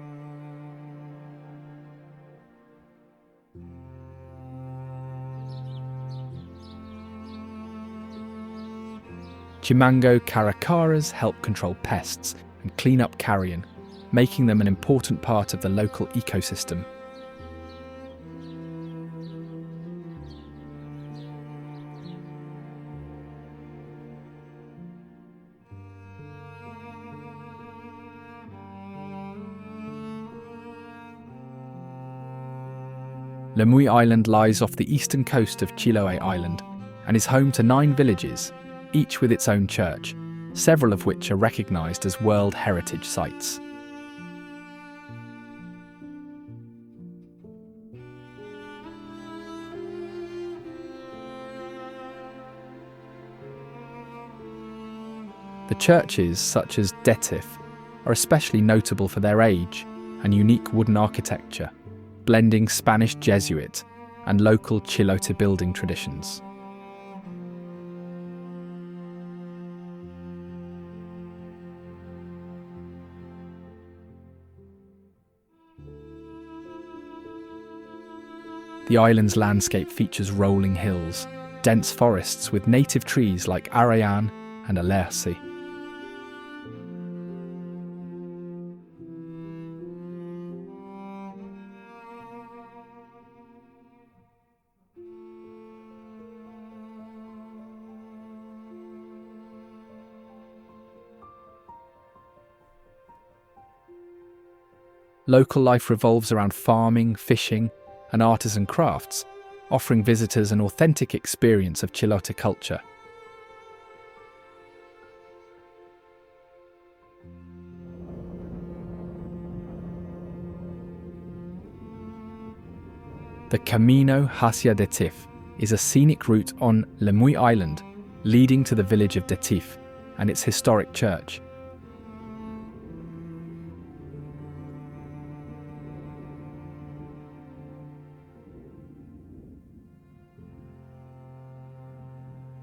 Chimango Caracaras help control pests and clean up carrion, making them an important part of the local ecosystem. Lonquimay Island lies off the eastern coast of Chiloé Island and is home to 9 villages, each with its own church, several of which are recognised as World Heritage Sites. The churches, such as Detif, are especially notable for their age and unique wooden architecture, blending Spanish Jesuit and local Chilote building traditions. The island's landscape features rolling hills, dense forests with native trees like arayan and alerce. Local life revolves around farming, fishing, and artisan crafts, offering visitors an authentic experience of Chilote culture. The Camino hacia Detif is a scenic route on Lonquimay Island, leading to the village of Detif and its historic church.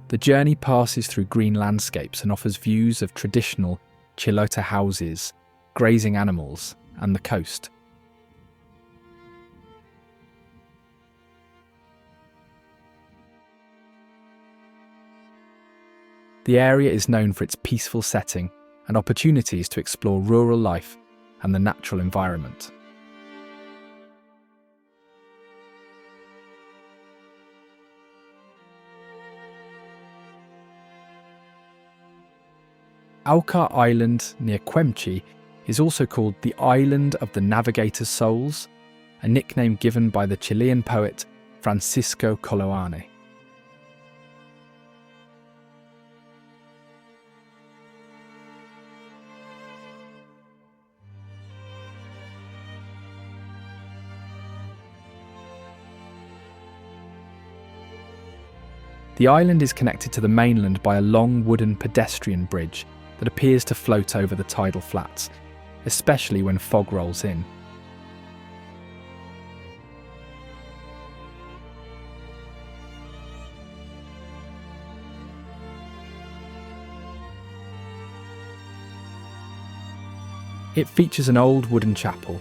The journey passes through green landscapes and offers views of traditional Chilote houses, grazing animals, and the coast. The area is known for its peaceful setting and opportunities to explore rural life and the natural environment. Aucar Island near Quemchi is also called the Island of the Navigator's Souls, a nickname given by the Chilean poet Francisco Coloane. The island is connected to the mainland by a long wooden pedestrian bridge that appears to float over the tidal flats, especially when fog rolls in. It features an old wooden chapel,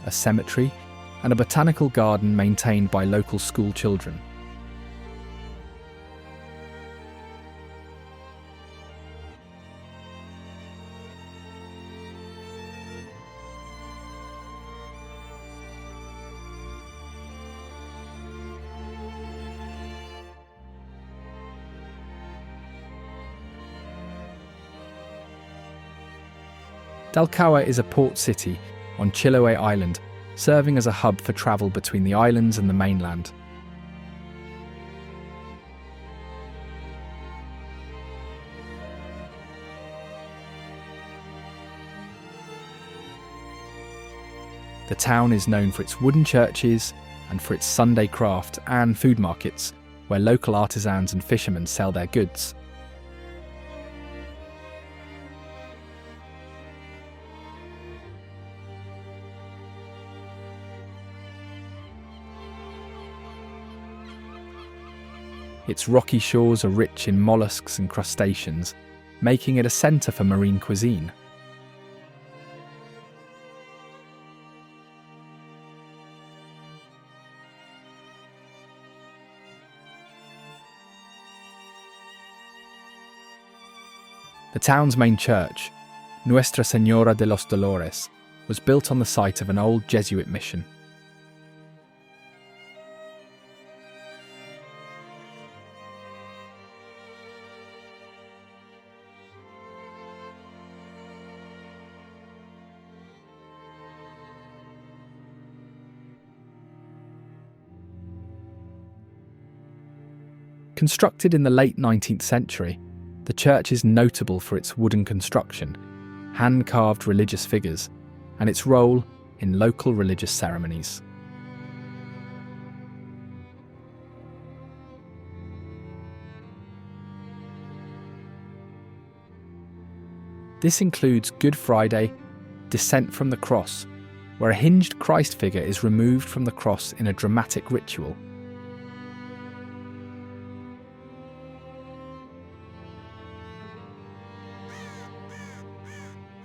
a cemetery, and a botanical garden maintained by local school children. Dalcaua is a port city on Chiloé Island, serving as a hub for travel between the islands and the mainland. The town is known for its wooden churches and for its Sunday craft and food markets, where local artisans and fishermen sell their goods. Its rocky shores are rich in mollusks and crustaceans, making it a centre for marine cuisine. The town's main church, Nuestra Señora de los Dolores, was built on the site of an old Jesuit mission. Constructed in the late 19th century, the church is notable for its wooden construction, hand-carved religious figures, and its role in local religious ceremonies. This includes Good Friday, Descent from the Cross, where a hinged Christ figure is removed from the cross in a dramatic ritual.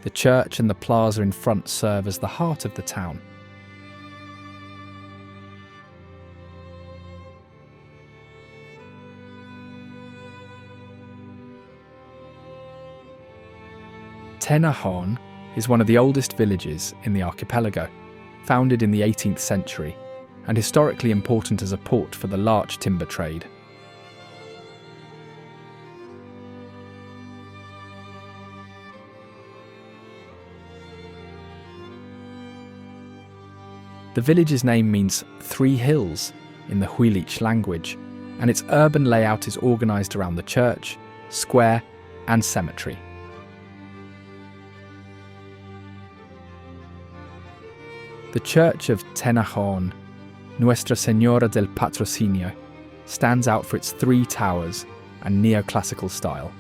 The church and the plaza in front serve as the heart of the town. Tenajón is one of the oldest villages in the archipelago, founded in the 18th century, and historically important as a port for the larch timber trade. The village's name means three hills in the Huilich language, and its urban layout is organised around the church, square, and cemetery. The church of Tenajón, Nuestra Señora del Patrocinio, stands out for its three towers and neoclassical style.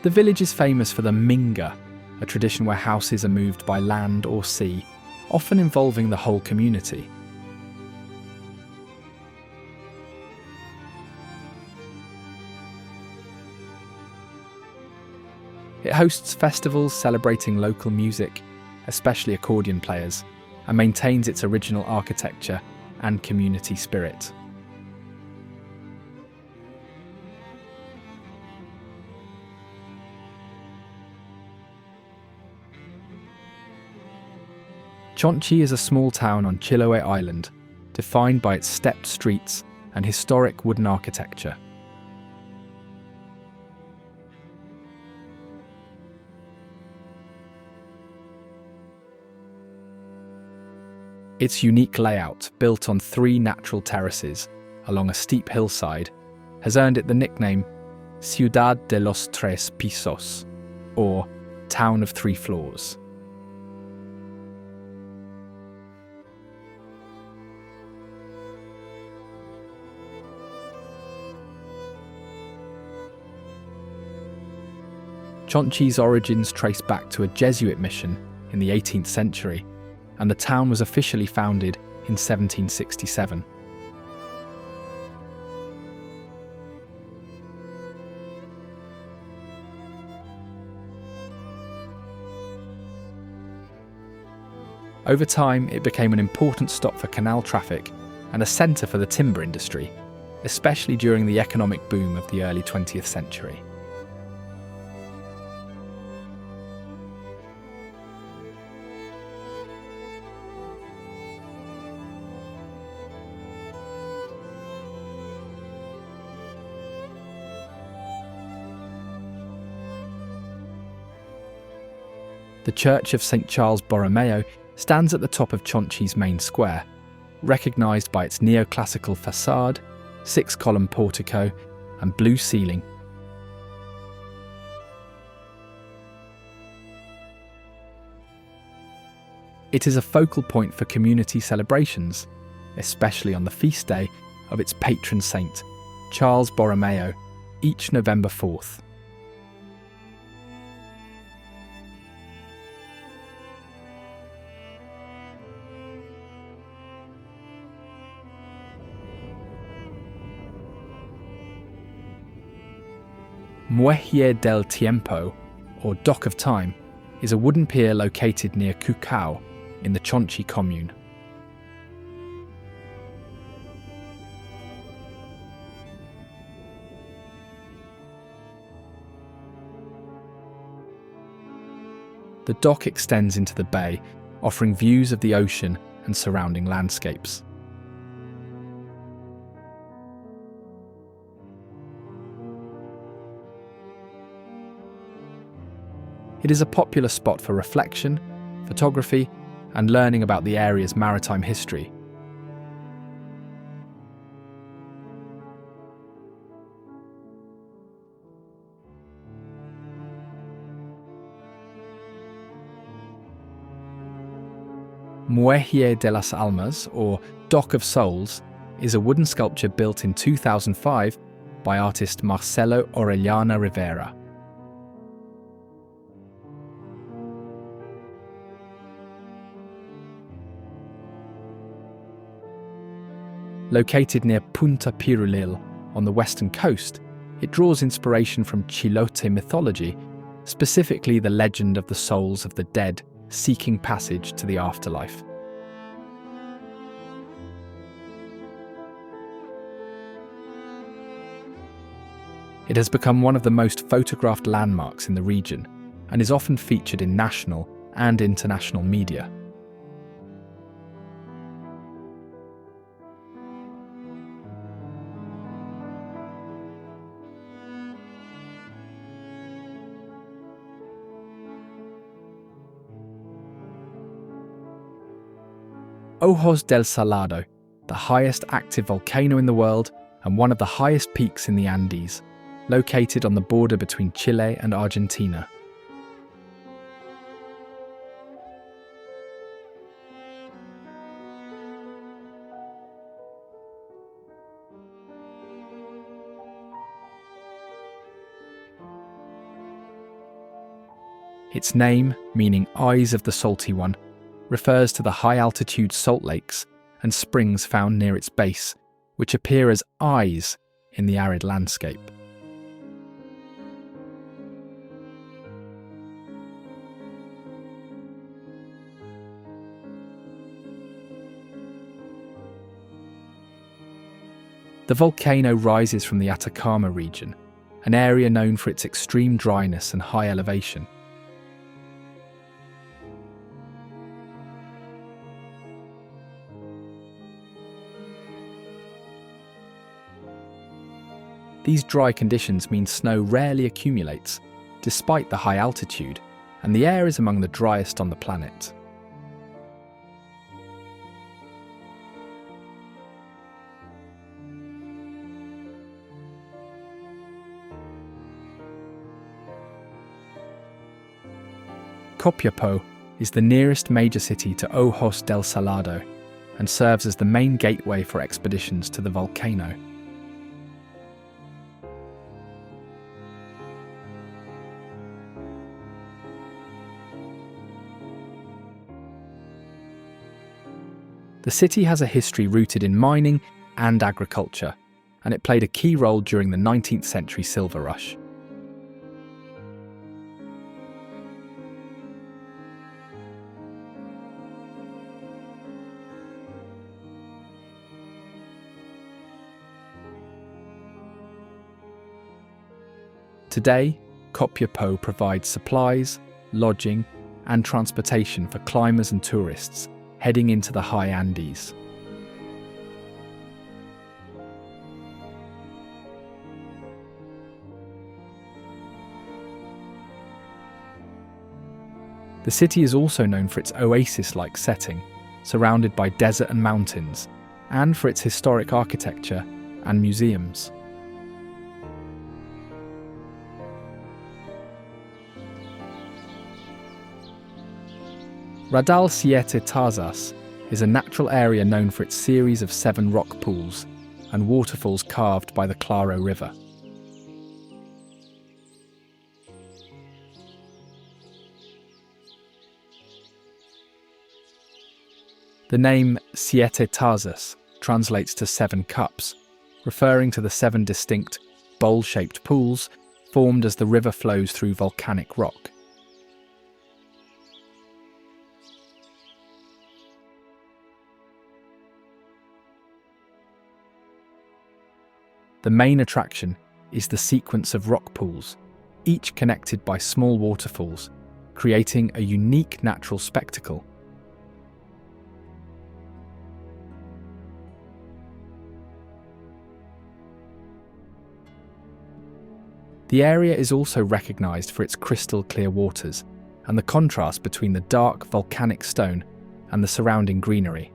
The village is famous for the minga, a tradition where houses are moved by land or sea, often involving the whole community. It hosts festivals celebrating local music, especially accordion players, and maintains its original architecture and community spirit. Chonchi is a small town on Chiloé Island, defined by its stepped streets and historic wooden architecture. Its unique layout, built on 3 natural terraces along a steep hillside, has earned it the nickname Ciudad de los Tres Pisos, or Town of 3 Floors. Chonchi's origins trace back to a Jesuit mission in the 18th century, and the town was officially founded in 1767. Over time, it became an important stop for canal traffic and a centre for the timber industry, especially during the economic boom of the early 20th century. The Church of St. Charles Borromeo stands at the top of Chonchi's main square, recognised by its neoclassical facade, 6-column portico, and blue ceiling. It is a focal point for community celebrations, especially on the feast day of its patron saint, Charles Borromeo, each November 4th. Muelle del Tiempo, or Dock of Time, is a wooden pier located near Cucao in the Chonchi commune. The dock extends into the bay, offering views of the ocean and surrounding landscapes. It is a popular spot for reflection, photography, and learning about the area's maritime history. Muelle de las Almas, or Dock of Souls, is a wooden sculpture built in 2005 by artist Marcelo Orellana Rivera. Located near Punta Pirulil on the western coast, it draws inspiration from Chilote mythology, specifically the legend of the souls of the dead seeking passage to the afterlife. It has become one of the most photographed landmarks in the region and is often featured in national and international media. Ojos del Salado, the highest active volcano in the world and one of the highest peaks in the Andes, located on the border between Chile and Argentina. Its name, meaning Eyes of the Salty One, refers to the high-altitude salt lakes and springs found near its base, which appear as eyes in the arid landscape. The volcano rises from the Atacama region, an area known for its extreme dryness and high elevation. These dry conditions mean snow rarely accumulates, despite the high altitude, and the air is among the driest on the planet. Copiapó is the nearest major city to Ojos del Salado and serves as the main gateway for expeditions to the volcano. The city has a history rooted in mining and agriculture, and it played a key role during the 19th century silver rush. Today, Copiapó provides supplies, lodging, and transportation for climbers and tourists heading into the high Andes. The city is also known for its oasis-like setting, surrounded by desert and mountains, and for its historic architecture and museums. Radal Siete Tarzas is a natural area known for its series of 7 rock pools and waterfalls carved by the Claro River. The name Siete Tarzas translates to 7 cups, referring to the 7 distinct, bowl-shaped pools formed as the river flows through volcanic rock. The main attraction is the sequence of rock pools, each connected by small waterfalls, creating a unique natural spectacle. The area is also recognised for its crystal clear waters and the contrast between the dark volcanic stone and the surrounding greenery.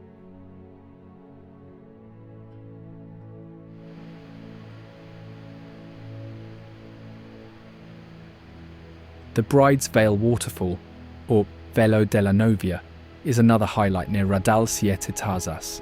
The Bride's Veil waterfall, or Velo de la Novia, is another highlight near Radal Siete Tarzas.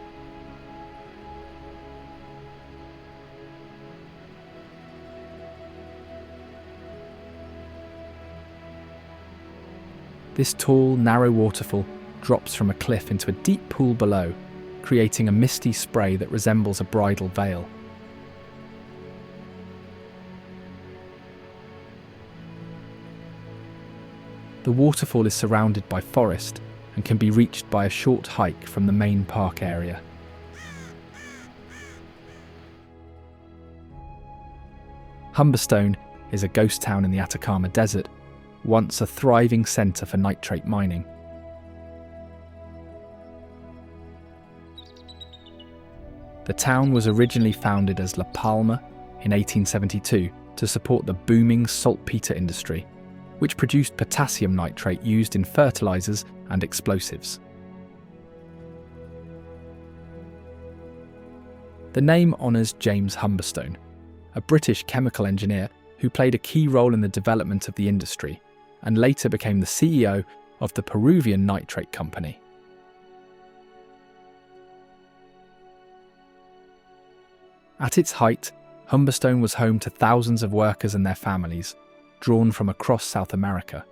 This tall, narrow waterfall drops from a cliff into a deep pool below, creating a misty spray that resembles a bridal veil. The waterfall is surrounded by forest and can be reached by a short hike from the main park area. Humberstone is a ghost town in the Atacama Desert, once a thriving centre for nitrate mining. The town was originally founded as La Palma in 1872 to support the booming saltpeter industry, which produced potassium nitrate used in fertilisers and explosives. The name honours James Humberstone, a British chemical engineer who played a key role in the development of the industry and later became the CEO of the Peruvian nitrate company. At its height, Humberstone was home to thousands of workers and their families, drawn from across South America.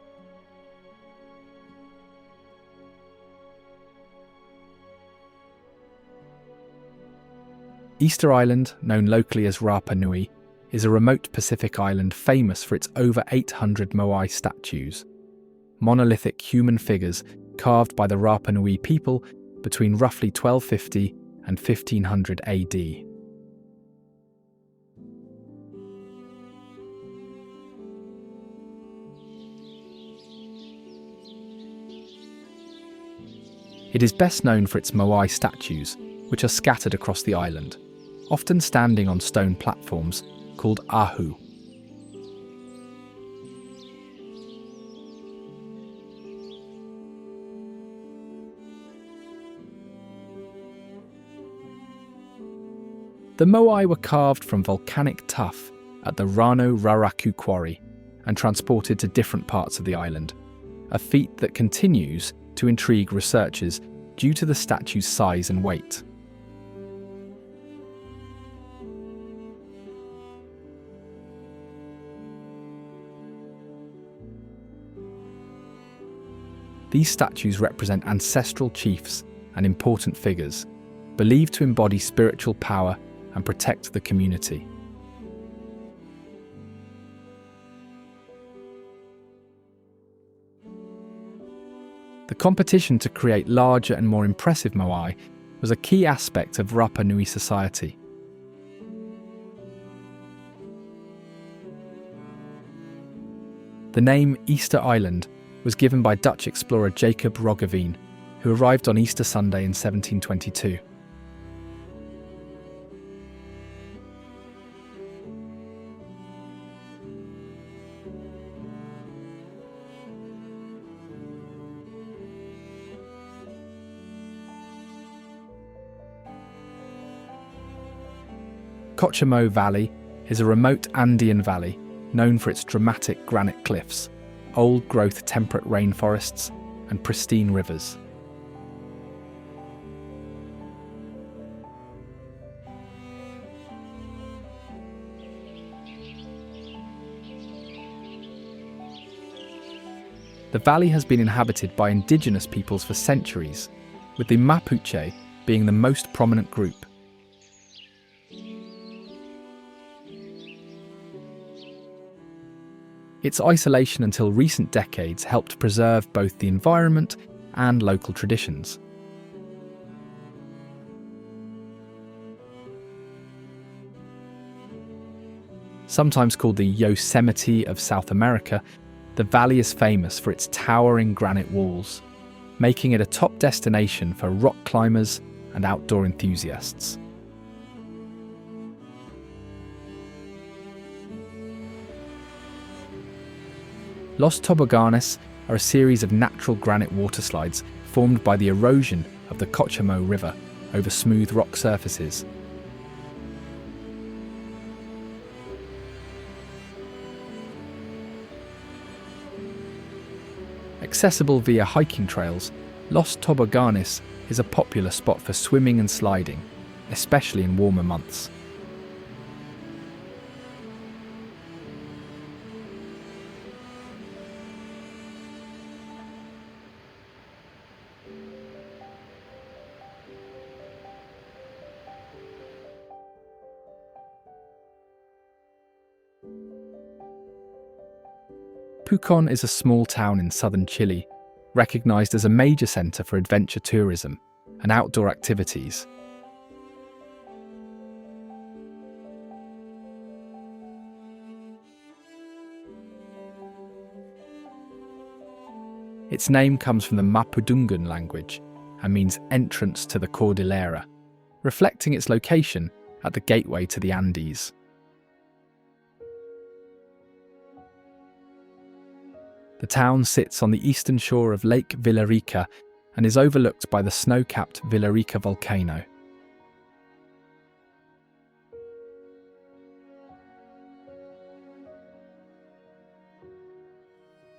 Easter Island, known locally as Rapa Nui, is a remote Pacific island famous for its over 800 Moai statues, monolithic human figures carved by the Rapa Nui people between roughly 1250 and 1500 AD. It is best known for its Moai statues, which are scattered across the island, often standing on stone platforms called Ahu. The moai were carved from volcanic tuff at the Rano Raraku quarry and transported to different parts of the island, a feat that continues to intrigue researchers due to the statue's size and weight. These statues represent ancestral chiefs and important figures, believed to embody spiritual power and protect the community. The competition to create larger and more impressive moai was a key aspect of Rapa Nui society. The name Easter Island was given by Dutch explorer Jacob Roggeveen, who arrived on Easter Sunday in 1722. Cochamo Valley is a remote Andean valley known for its dramatic granite cliffs, old-growth temperate rainforests, and pristine rivers. The valley has been inhabited by indigenous peoples for centuries, with the Mapuche being the most prominent group. Its isolation until recent decades helped preserve both the environment and local traditions. Sometimes called the Yosemite of South America, the valley is famous for its towering granite walls, making it a top destination for rock climbers and outdoor enthusiasts. Los Toboganes are a series of natural granite waterslides formed by the erosion of the Cochamo River over smooth rock surfaces. Accessible via hiking trails, Los Toboganes is a popular spot for swimming and sliding, especially in warmer months. Pucón is a small town in southern Chile, recognized as a major center for adventure tourism and outdoor activities. Its name comes from the Mapudungun language and means entrance to the Cordillera, reflecting its location at the gateway to the Andes. The town sits on the eastern shore of Lake Villarrica and is overlooked by the snow-capped Villarrica volcano.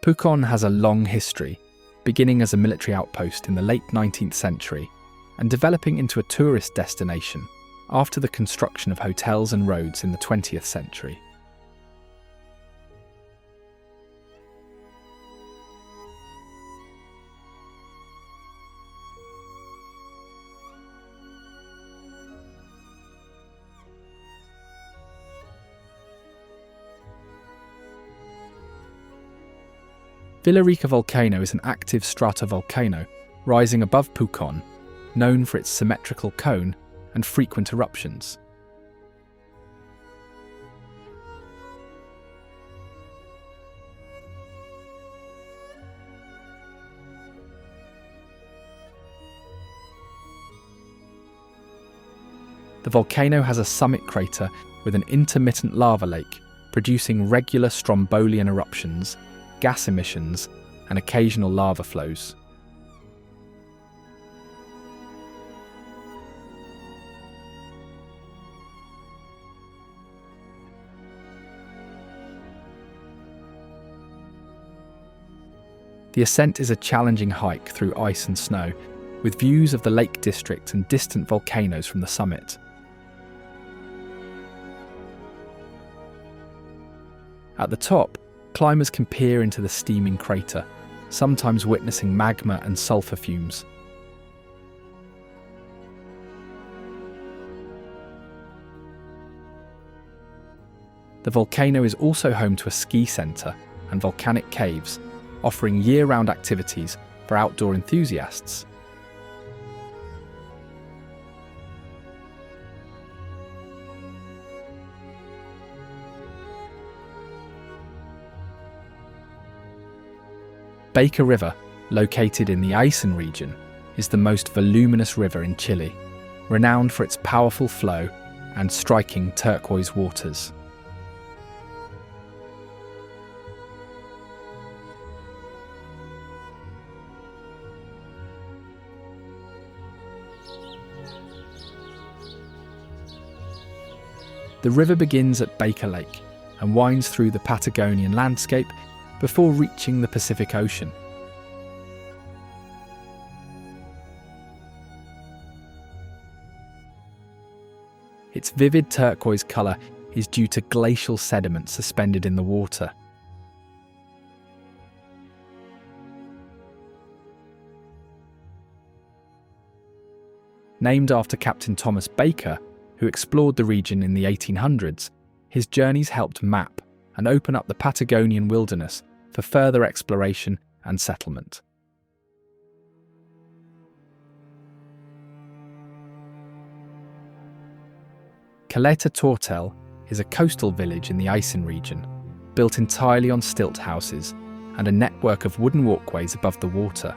Pucón has a long history, beginning as a military outpost in the late 19th century and developing into a tourist destination after the construction of hotels and roads in the 20th century. Villarrica volcano is an active stratovolcano rising above Pucón, known for its symmetrical cone and frequent eruptions. The volcano has a summit crater with an intermittent lava lake producing regular strombolian eruptions, gas emissions, and occasional lava flows. The ascent is a challenging hike through ice and snow, with views of the Lake District and distant volcanoes from the summit. At the top, climbers can peer into the steaming crater, sometimes witnessing magma and sulfur fumes. The volcano is also home to a ski centre and volcanic caves, offering year-round activities for outdoor enthusiasts. Baker River, located in the Aysén region, is the most voluminous river in Chile, renowned for its powerful flow and striking turquoise waters. The river begins at Baker Lake and winds through the Patagonian landscape before reaching the Pacific Ocean. Its vivid turquoise colour is due to glacial sediment suspended in the water. Named after Captain Thomas Baker, who explored the region in the 1800s, his journeys helped map and open up the Patagonian wilderness for further exploration and settlement. Caleta Tortel is a coastal village in the Aysén region, built entirely on stilt houses and a network of wooden walkways above the water.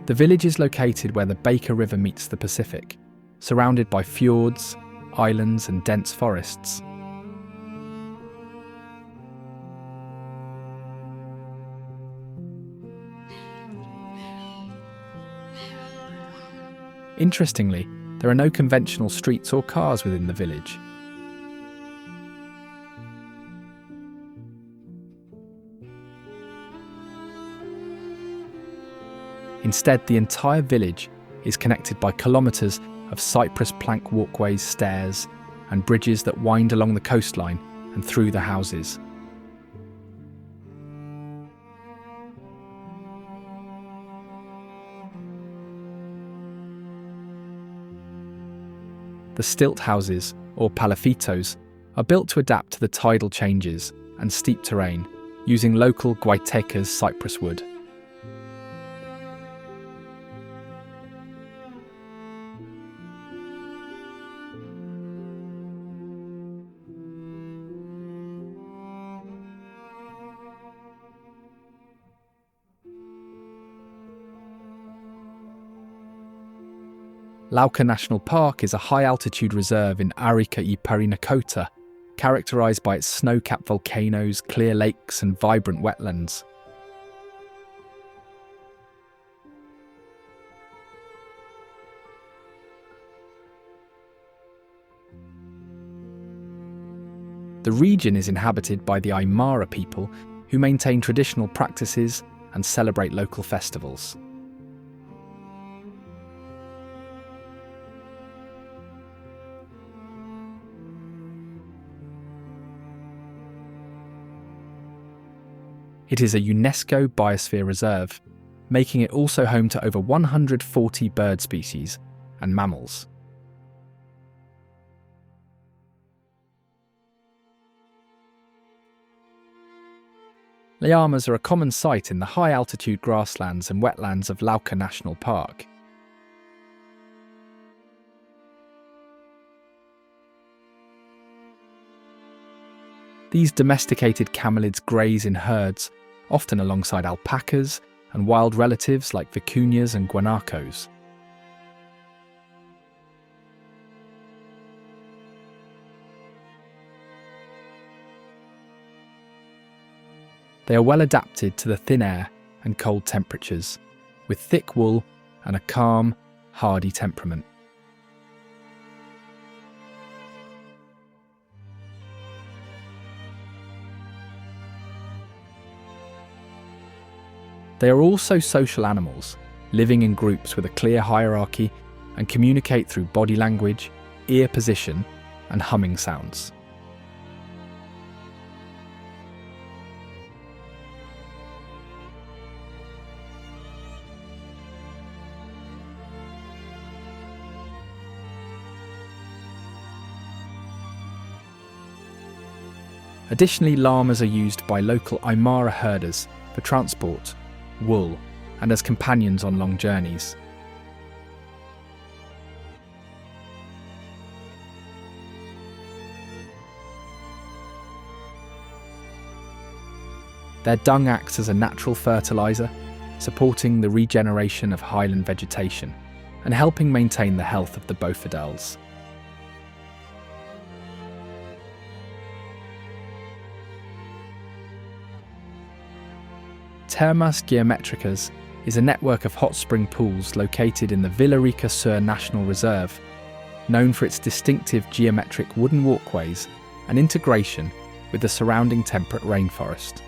The village is located where the Baker River meets the Pacific, surrounded by fjords, islands, and dense forests. Interestingly, there are no conventional streets or cars within the village. Instead, the entire village is connected by kilometres of cypress plank walkways, stairs, and bridges that wind along the coastline and through the houses. The stilt houses, or Palafitos, are built to adapt to the tidal changes and steep terrain, using local Guaitecas cypress wood. Lauca National Park is a high-altitude reserve in Arica y Parinacota, characterised by its snow-capped volcanoes, clear lakes and vibrant wetlands. The region is inhabited by the Aymara people, who maintain traditional practices and celebrate local festivals. It is a UNESCO Biosphere Reserve, making it also home to over 140 bird species and mammals. Llamas are a common sight in the high-altitude grasslands and wetlands of Lauca National Park. These domesticated camelids graze in herds, often alongside alpacas and wild relatives like vicuñas and guanacos. They are well adapted to the thin air and cold temperatures, with thick wool and a calm, hardy temperament. They are also social animals, living in groups with a clear hierarchy and communicate through body language, ear position, and humming sounds. Additionally, llamas are used by local Aymara herders for transport, wool, and as companions on long journeys. Their dung acts as a natural fertiliser, supporting the regeneration of highland vegetation and helping maintain the health of the bofidels. Termas Geometricas is a network of hot spring pools located in the Villarrica Sur National Reserve, known for its distinctive geometric wooden walkways and integration with the surrounding temperate rainforest.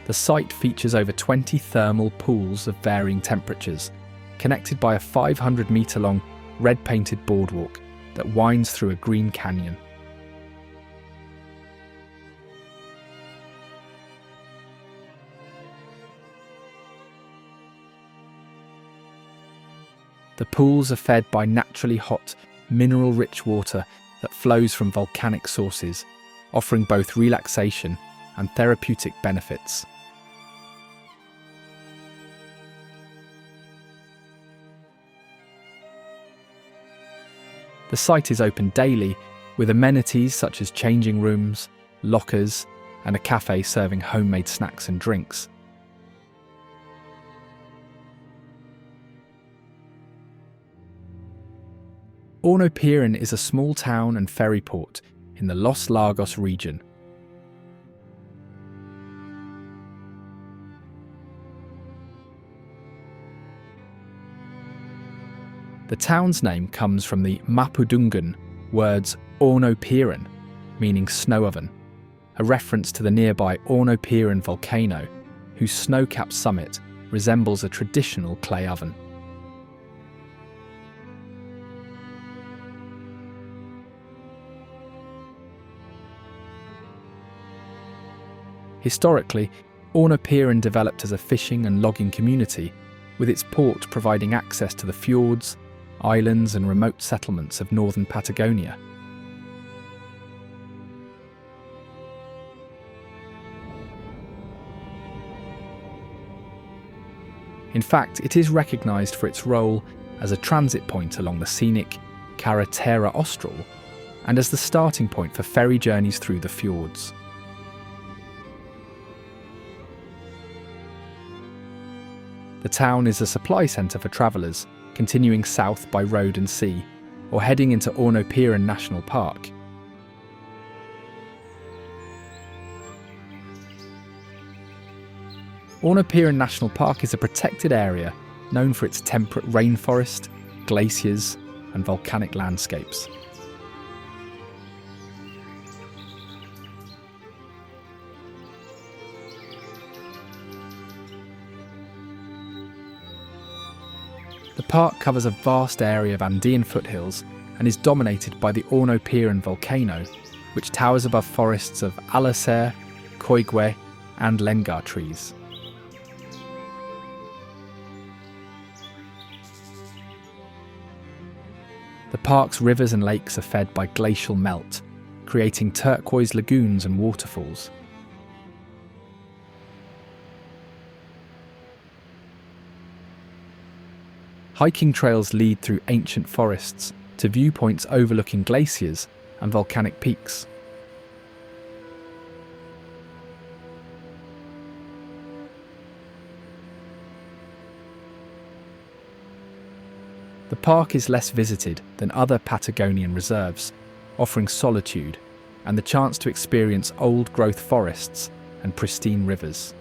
The site features over 20 thermal pools of varying temperatures, connected by a 500-metre-long red-painted boardwalk that winds through a green canyon. The pools are fed by naturally hot, mineral-rich water that flows from volcanic sources, offering both relaxation and therapeutic benefits. The site is open daily, with amenities such as changing rooms, lockers, and a cafe serving homemade snacks and drinks. Hornopiren is a small town and ferry port in the Los Lagos region. The town's name comes from the Mapudungun words Hornopiren, meaning snow oven, a reference to the nearby Hornopiren volcano, whose snow-capped summit resembles a traditional clay oven. Historically, Hornopiren developed as a fishing and logging community, with its port providing access to the fjords, islands and remote settlements of northern Patagonia. In fact, it is recognised for its role as a transit point along the scenic Carretera Austral and as the starting point for ferry journeys through the fjords. The town is a supply centre for travellers continuing south by road and sea, or heading into Hornopiren National Park. Hornopiren National Park is a protected area known for its temperate rainforest, glaciers, and volcanic landscapes. The park covers a vast area of Andean foothills and is dominated by the Hornopiren volcano, which towers above forests of alacer, coigüe, and lengar trees. The park's rivers and lakes are fed by glacial melt, creating turquoise lagoons and waterfalls. Hiking trails lead through ancient forests to viewpoints overlooking glaciers and volcanic peaks. The park is less visited than other Patagonian reserves, offering solitude and the chance to experience old-growth forests and pristine rivers.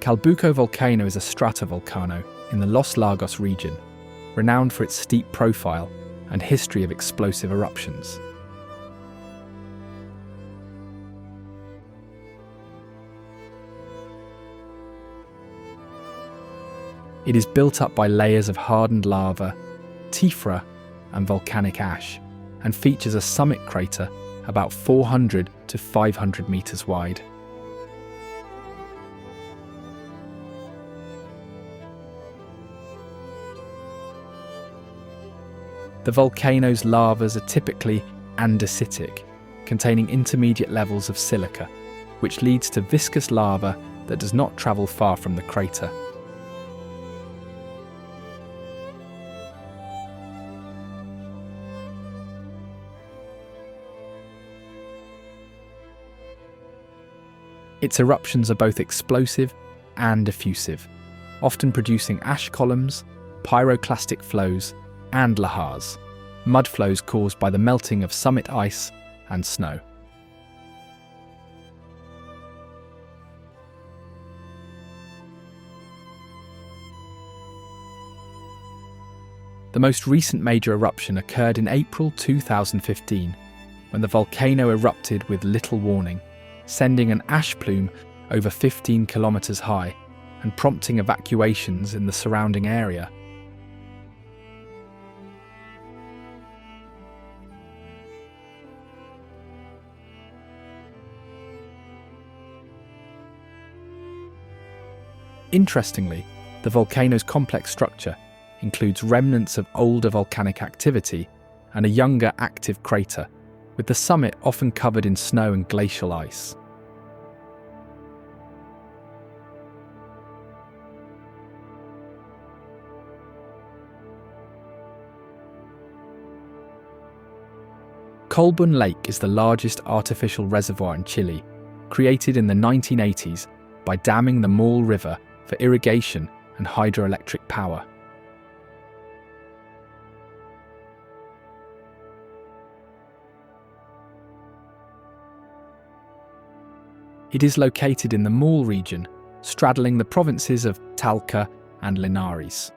Calbuco Volcano is a stratovolcano in the Los Lagos region, renowned for its steep profile and history of explosive eruptions. It is built up by layers of hardened lava, tephra, and volcanic ash, and features a summit crater about 400 to 500 meters wide. The volcano's lavas are typically andesitic, containing intermediate levels of silica, which leads to viscous lava that does not travel far from the crater. Its eruptions are both explosive and effusive, often producing ash columns, pyroclastic flows, and lahars, mud flows caused by the melting of summit ice and snow. The most recent major eruption occurred in April 2015, when the volcano erupted with little warning, sending an ash plume over 15 kilometers high and prompting evacuations in the surrounding area. Interestingly, the volcano's complex structure includes remnants of older volcanic activity and a younger active crater, with the summit often covered in snow and glacial ice. Colbún Lake is the largest artificial reservoir in Chile, created in the 1980s by damming the Maule River for irrigation and hydroelectric power. It is located in the Maule region, straddling the provinces of Talca and Linares.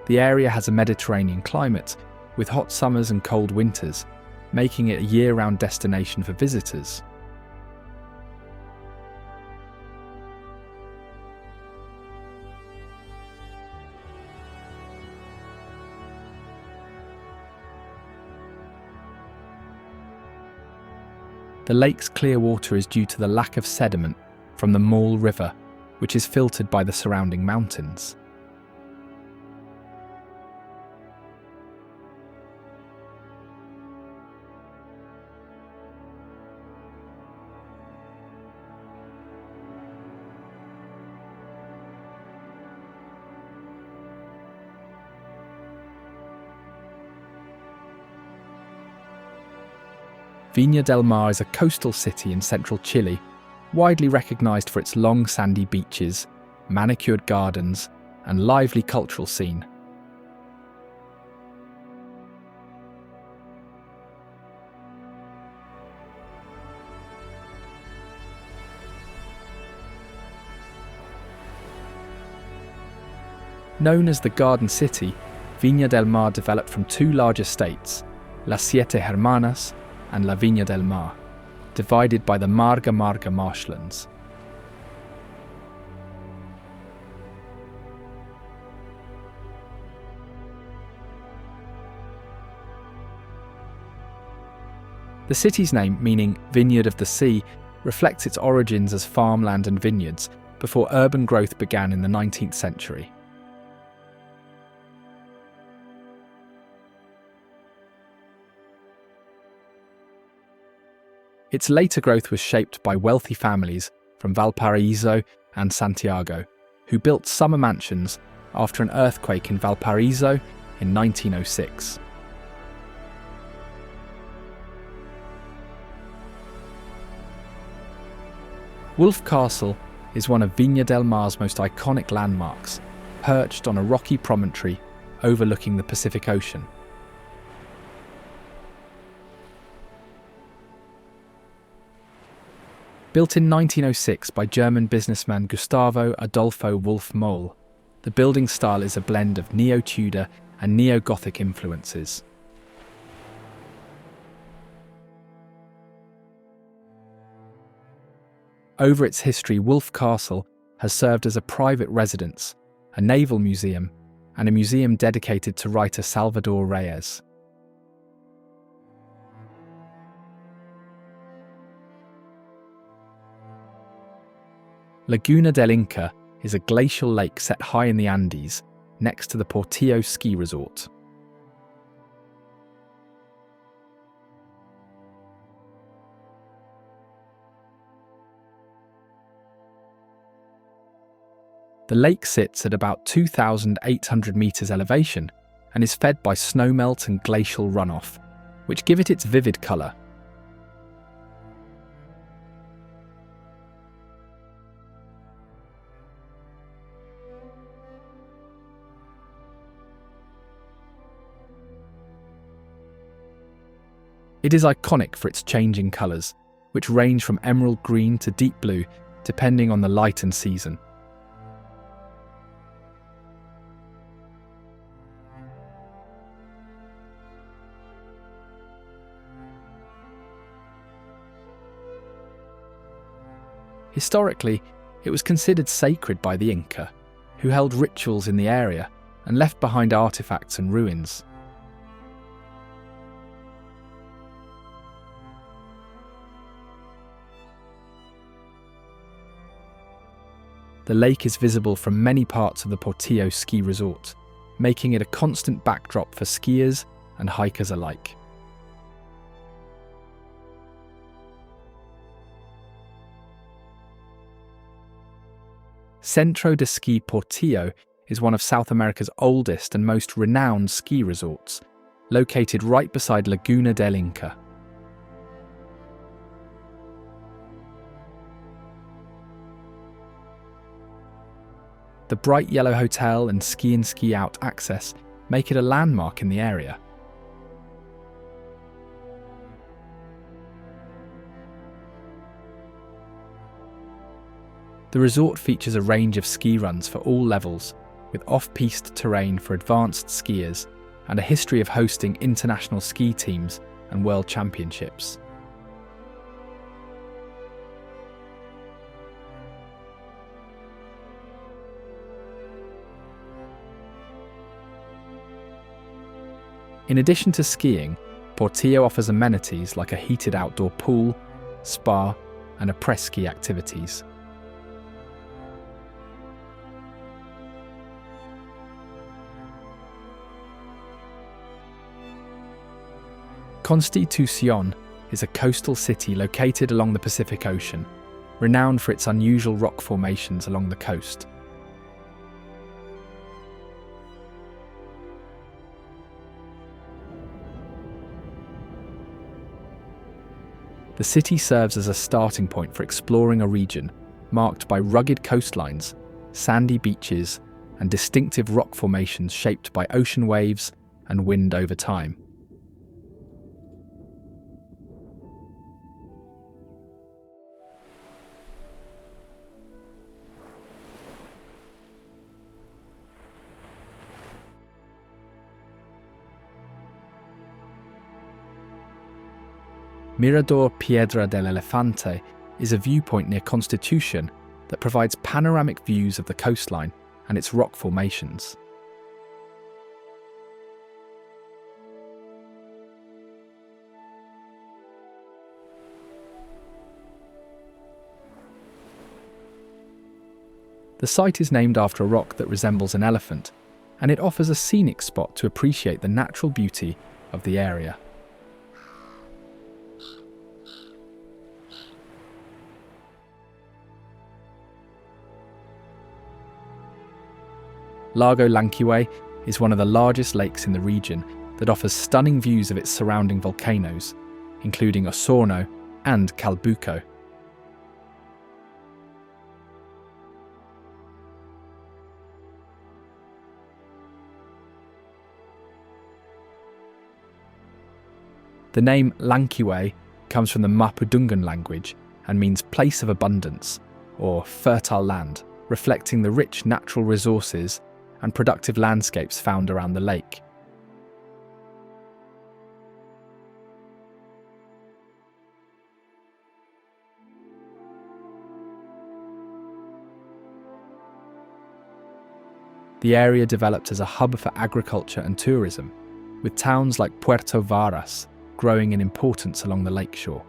The area has a Mediterranean climate, with hot summers and cold winters, making it a year-round destination for visitors. The lake's clear water is due to the lack of sediment from the Maule River, which is filtered by the surrounding mountains. Viña del Mar is a coastal city in central Chile, widely recognised for its long sandy beaches, manicured gardens, and lively cultural scene. Known as the Garden City, Viña del Mar developed from two large estates, Las Siete Hermanas and La Viña del Mar, divided by the Marga marshlands. The city's name, meaning Vineyard of the Sea, reflects its origins as farmland and vineyards before urban growth began in the 19th century. Its later growth was shaped by wealthy families from Valparaiso and Santiago, who built summer mansions after an earthquake in Valparaiso in 1906. Wolf Castle is one of Viña del Mar's most iconic landmarks, perched on a rocky promontory overlooking the Pacific Ocean. Built in 1906 by German businessman Gustavo Adolfo Wolf Moll, the building style is a blend of Neo-Tudor and Neo-Gothic influences. Over its history, Wolf Castle has served as a private residence, a naval museum, and a museum dedicated to writer Salvador Reyes. Laguna del Inca is a glacial lake set high in the Andes, next to the Portillo Ski Resort. The lake sits at about 2,800 metres elevation and is fed by snowmelt and glacial runoff, which give it its vivid colour. It is iconic for its changing colours, which range from emerald green to deep blue, depending on the light and season. Historically, it was considered sacred by the Inca, who held rituals in the area and left behind artifacts and ruins. The lake is visible from many parts of the Portillo Ski Resort, making it a constant backdrop for skiers and hikers alike. Centro de Ski Portillo is one of South America's oldest and most renowned ski resorts, located right beside Laguna del Inca. The bright yellow hotel and ski in ski out access make it a landmark in the area. The resort features a range of ski runs for all levels, with off-piste terrain for advanced skiers and a history of hosting international ski teams and world championships. In addition to skiing, Portillo offers amenities like a heated outdoor pool, spa, and après-ski activities. Constitución is a coastal city located along the Pacific Ocean, renowned for its unusual rock formations along the coast. The city serves as a starting point for exploring a region marked by rugged coastlines, sandy beaches, and distinctive rock formations shaped by ocean waves and wind over time. Mirador Piedra del Elefante is a viewpoint near Constitución that provides panoramic views of the coastline and its rock formations. The site is named after a rock that resembles an elephant, and it offers a scenic spot to appreciate the natural beauty of the area. Lago Lonquimay is one of the largest lakes in the region that offers stunning views of its surrounding volcanoes, including Osorno and Calbuco. The name Lonquimay comes from the Mapudungun language and means place of abundance, or fertile land, reflecting the rich natural resources and productive landscapes found around the lake. The area developed as a hub for agriculture and tourism, with towns like Puerto Varas growing in importance along the lakeshore.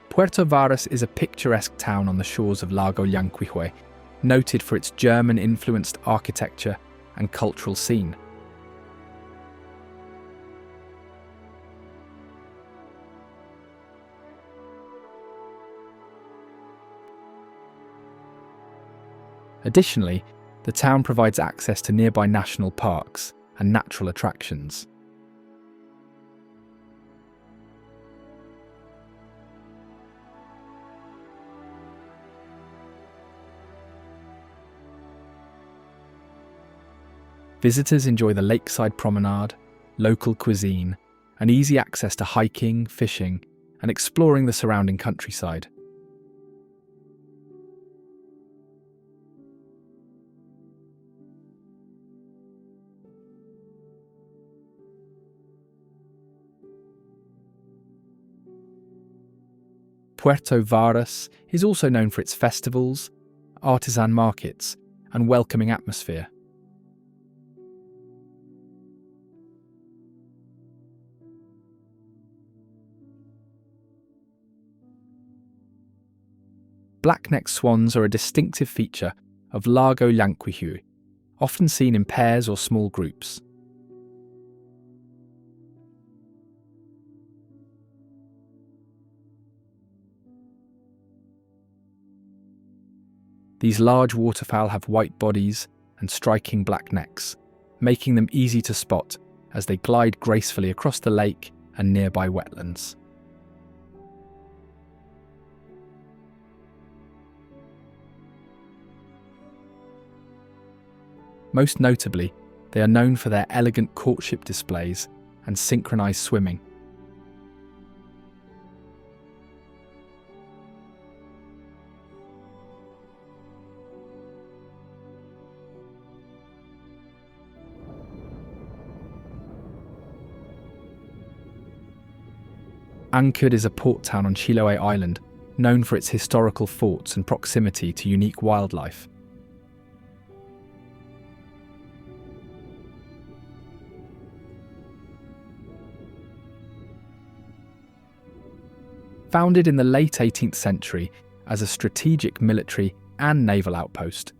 Puerto Varas is a picturesque town on the shores of Lago Lonquimay, noted for its German-influenced architecture and cultural scene. Additionally, the town provides access to nearby national parks and natural attractions. Visitors enjoy the lakeside promenade, local cuisine, and easy access to hiking, fishing, and exploring the surrounding countryside. Puerto Varas is also known for its festivals, artisan markets, and welcoming atmosphere. Black-necked swans are a distinctive feature of Lago Lonquimay, often seen in pairs or small groups. These large waterfowl have white bodies and striking black necks, making them easy to spot as they glide gracefully across the lake and nearby wetlands. Most notably, they are known for their elegant courtship displays and synchronized swimming. Ancud is a port town on Chiloé Island, known for its historical forts and proximity to unique wildlife. Founded in the late 18th century as a strategic military and naval outpost,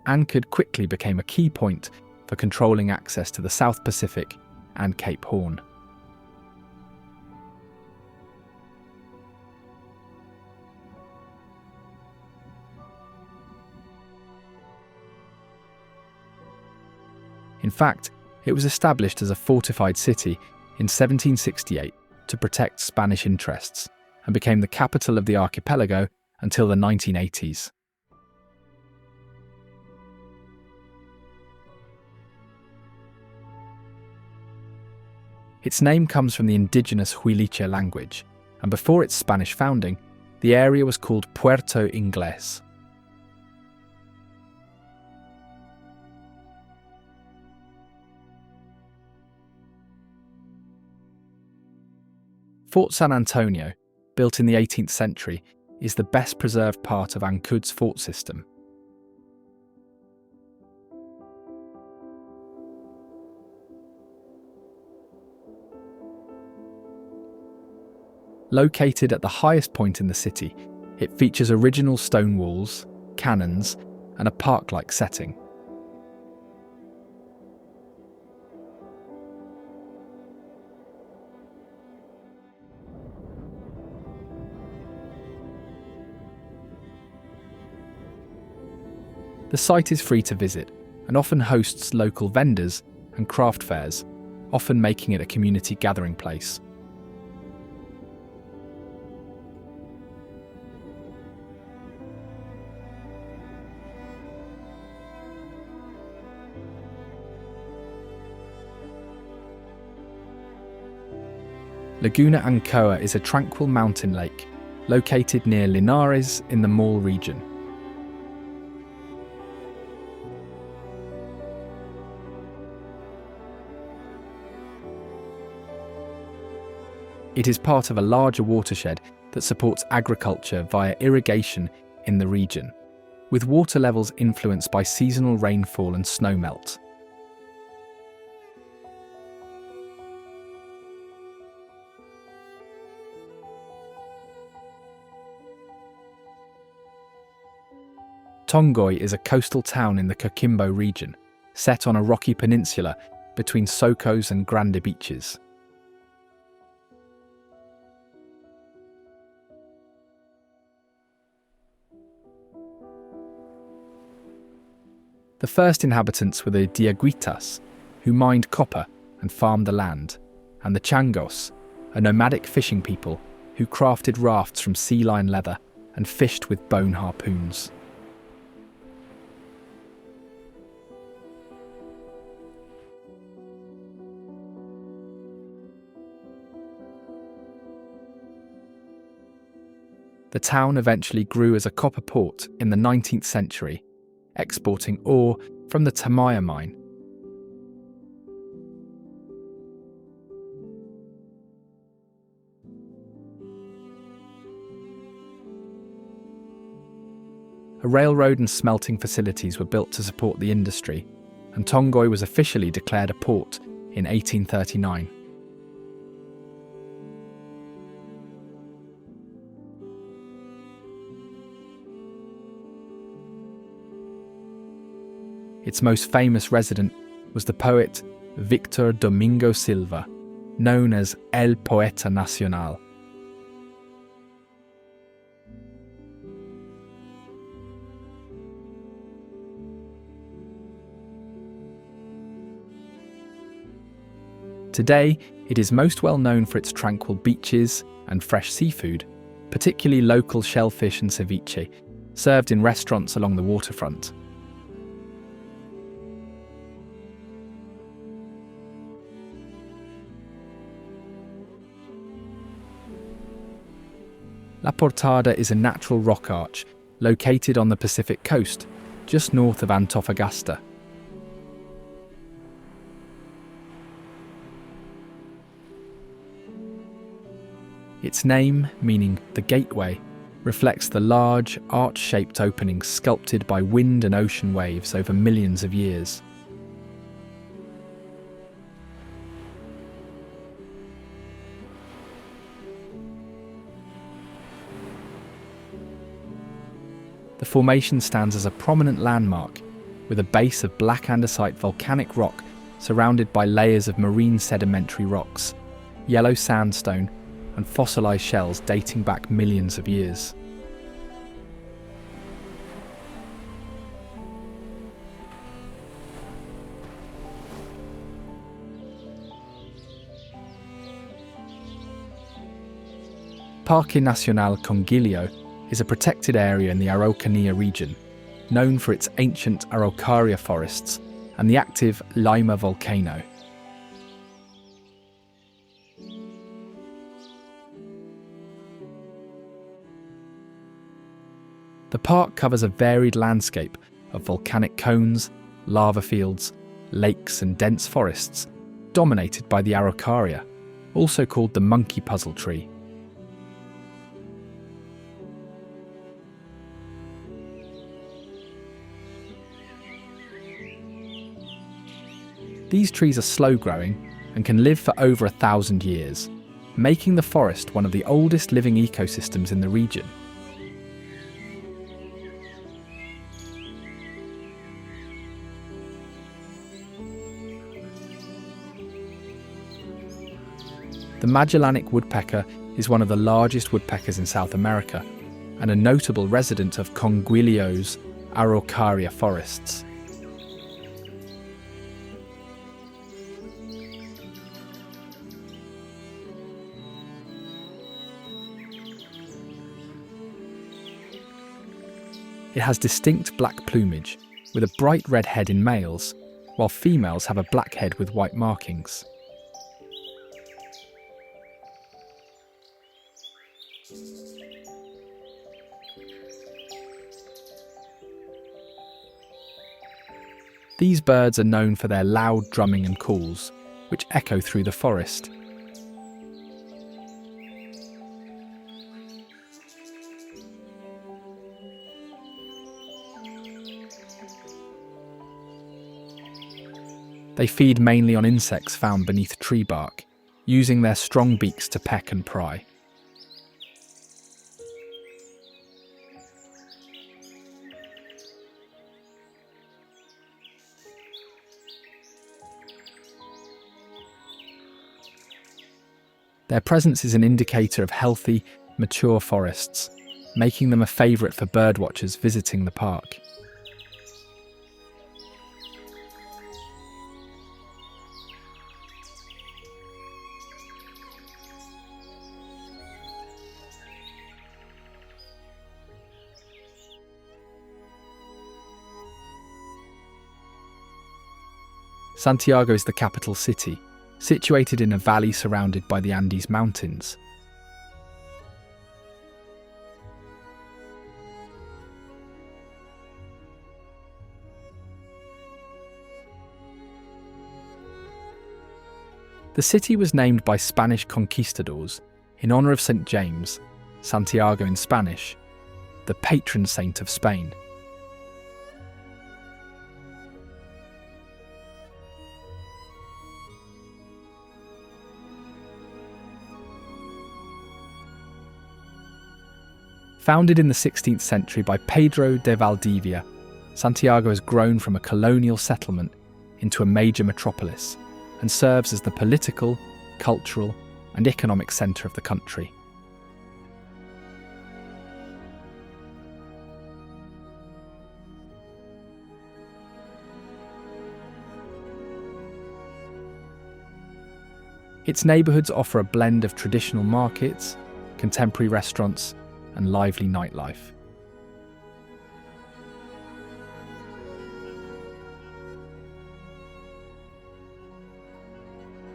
Ancud quickly became a key point for controlling access to the South Pacific and Cape Horn. In fact, it was established as a fortified city in 1768 to protect Spanish interests, and became the capital of the archipelago until the 1980s. Its name comes from the indigenous Huiliche language, and before its Spanish founding, the area was called Puerto Inglés. Fort San Antonio, built in the 18th century, is the best preserved part of Ancud's fort system. Located at the highest point in the city, it features original stone walls, cannons, and a park-like setting. The site is free to visit and often hosts local vendors and craft fairs, often making it a community gathering place. Laguna Ancoa is a tranquil mountain lake located near Linares in the Mall region. It is part of a larger watershed that supports agriculture via irrigation in the region, with water levels influenced by seasonal rainfall and snowmelt. Tongoy is a coastal town in the Coquimbo region, set on a rocky peninsula between Socos and Grande beaches. The first inhabitants were the Diaguitas, who mined copper and farmed the land, and the Changos, a nomadic fishing people who crafted rafts from sea lion leather and fished with bone harpoons. The town eventually grew as a copper port in the 19th century, exporting ore from the Tamaya mine. A railroad and smelting facilities were built to support the industry, and Tongoy was officially declared a port in 1839. Its most famous resident was the poet Victor Domingo Silva, known as El Poeta Nacional. Today, it is most well known for its tranquil beaches and fresh seafood, particularly local shellfish and ceviche, served in restaurants along the waterfront. La Portada is a natural rock arch located on the Pacific coast, just north of Antofagasta. Its name, meaning the gateway, reflects the large, arch-shaped openings sculpted by wind and ocean waves over millions of years. The formation stands as a prominent landmark, with a base of black andesite volcanic rock surrounded by layers of marine sedimentary rocks, yellow sandstone, and fossilized shells dating back millions of years. Parque Nacional Conguillo is a protected area in the Araucanía region, known for its ancient Araucaria forests and the active Lima volcano. The park covers a varied landscape of volcanic cones, lava fields, lakes and dense forests, dominated by the Araucaria, also called the monkey puzzle tree. These trees are slow-growing and can live for over 1,000 years, making the forest one of the oldest living ecosystems in the region. The Magellanic woodpecker is one of the largest woodpeckers in South America and a notable resident of Conguillo's Araucaria forests. It has distinct black plumage, with a bright red head in males, while females have a black head with white markings. These birds are known for their loud drumming and calls, which echo through the forest. They feed mainly on insects found beneath tree bark, using their strong beaks to peck and pry. Their presence is an indicator of healthy, mature forests, making them a favourite for birdwatchers visiting the park. Santiago is the capital city, situated in a valley surrounded by the Andes Mountains. The city was named by Spanish conquistadors in honour of St. James, Santiago in Spanish, the patron saint of Spain. Founded in the 16th century by Pedro de Valdivia, Santiago has grown from a colonial settlement into a major metropolis and serves as the political, cultural, and economic centre of the country. Its neighbourhoods offer a blend of traditional markets, contemporary restaurants, and lively nightlife.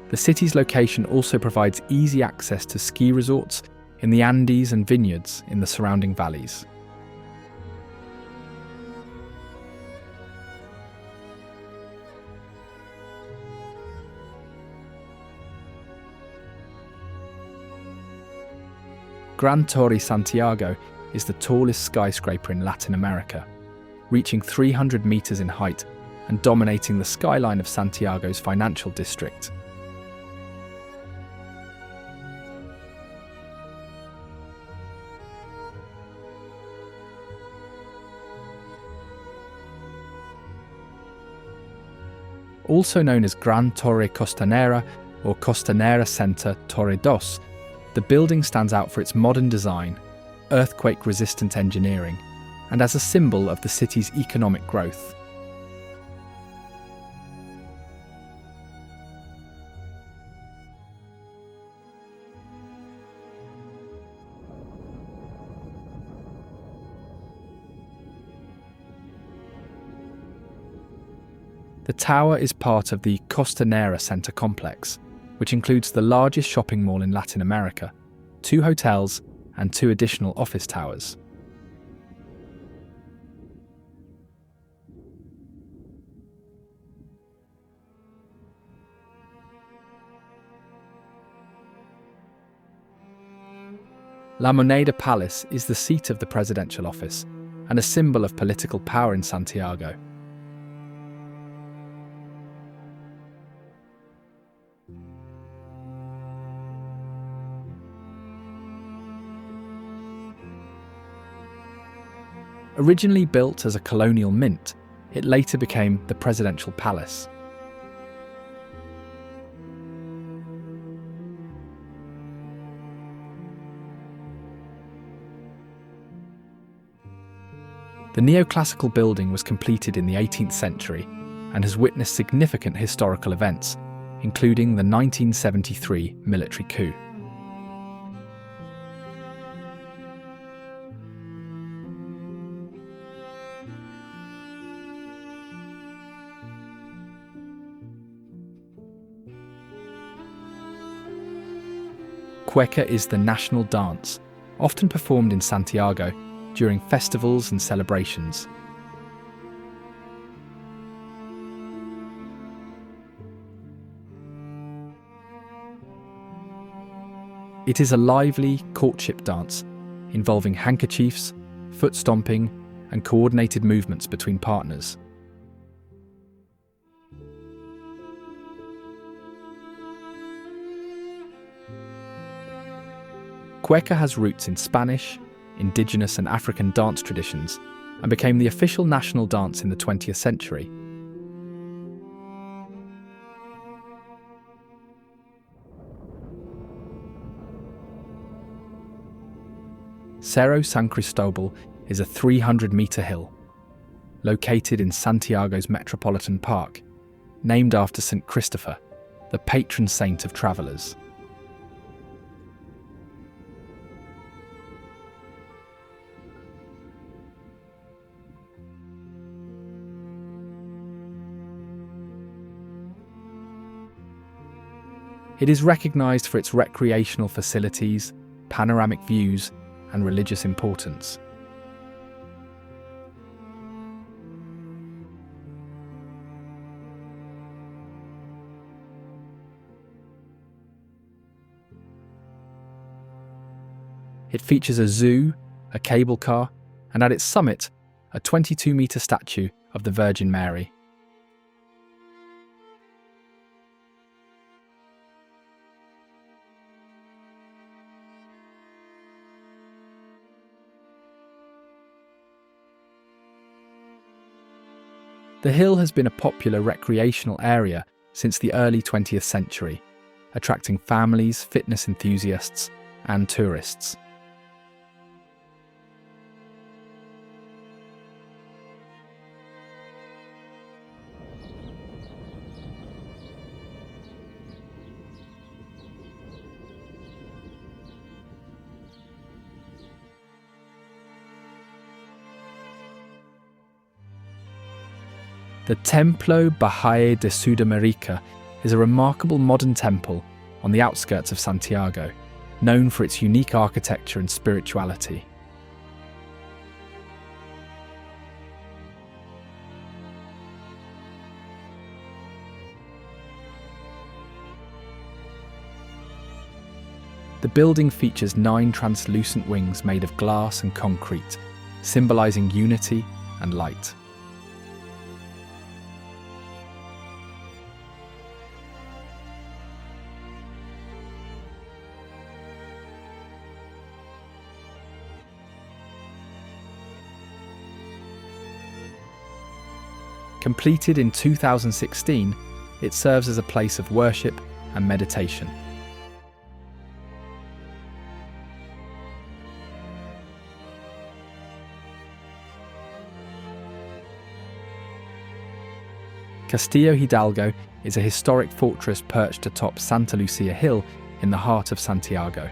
The city's location also provides easy access to ski resorts in the Andes and vineyards in the surrounding valleys. Gran Torre Santiago is the tallest skyscraper in Latin America, reaching 300 metres in height and dominating the skyline of Santiago's financial district. Also known as Gran Torre Costanera or Costanera Center Torre dos, the building stands out for its modern design, earthquake-resistant engineering, and as a symbol of the city's economic growth. The tower is part of the Costanera Center complex, which includes the largest shopping mall in Latin America, 2 hotels, and 2 additional office towers. La Moneda Palace is the seat of the presidential office and a symbol of political power in Santiago. Originally built as a colonial mint, it later became the presidential palace. The neoclassical building was completed in the 18th century and has witnessed significant historical events, including the 1973 military coup. Cueca is the national dance, often performed in Santiago during festivals and celebrations. It is a lively courtship dance involving handkerchiefs, foot stomping, and coordinated movements between partners. Cueca has roots in Spanish, indigenous and African dance traditions and became the official national dance in the 20th century. Cerro San Cristobal is a 300-metre hill, located in Santiago's Metropolitan Park, named after St. Christopher, the patron saint of travellers. It is recognised for its recreational facilities, panoramic views, and religious importance. It features a zoo, a cable car, and at its summit, a 22-metre statue of the Virgin Mary. The hill has been a popular recreational area since the early 20th century, attracting families, fitness enthusiasts, and tourists. The Templo Bahá'í de Sudamérica is a remarkable modern temple on the outskirts of Santiago, known for its unique architecture and spirituality. The building features 9 translucent wings made of glass and concrete, symbolising unity and light. Completed in 2016, it serves as a place of worship and meditation. Castillo Hidalgo is a historic fortress perched atop Santa Lucia Hill in the heart of Santiago.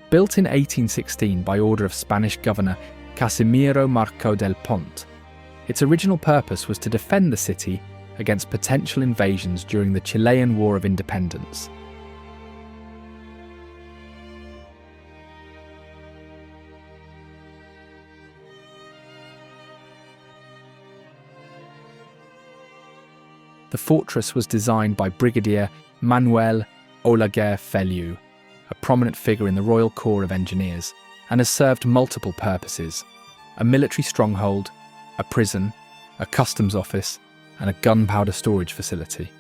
Built in 1816 by order of Spanish governor Casimiro Marco del Pont, its original purpose was to defend the city against potential invasions during the Chilean War of Independence. The fortress was designed by Brigadier Manuel Olaguer Feliu, a prominent figure in the Royal Corps of Engineers, and has served multiple purposes: a military stronghold, a prison, a customs office, and a gunpowder storage facility.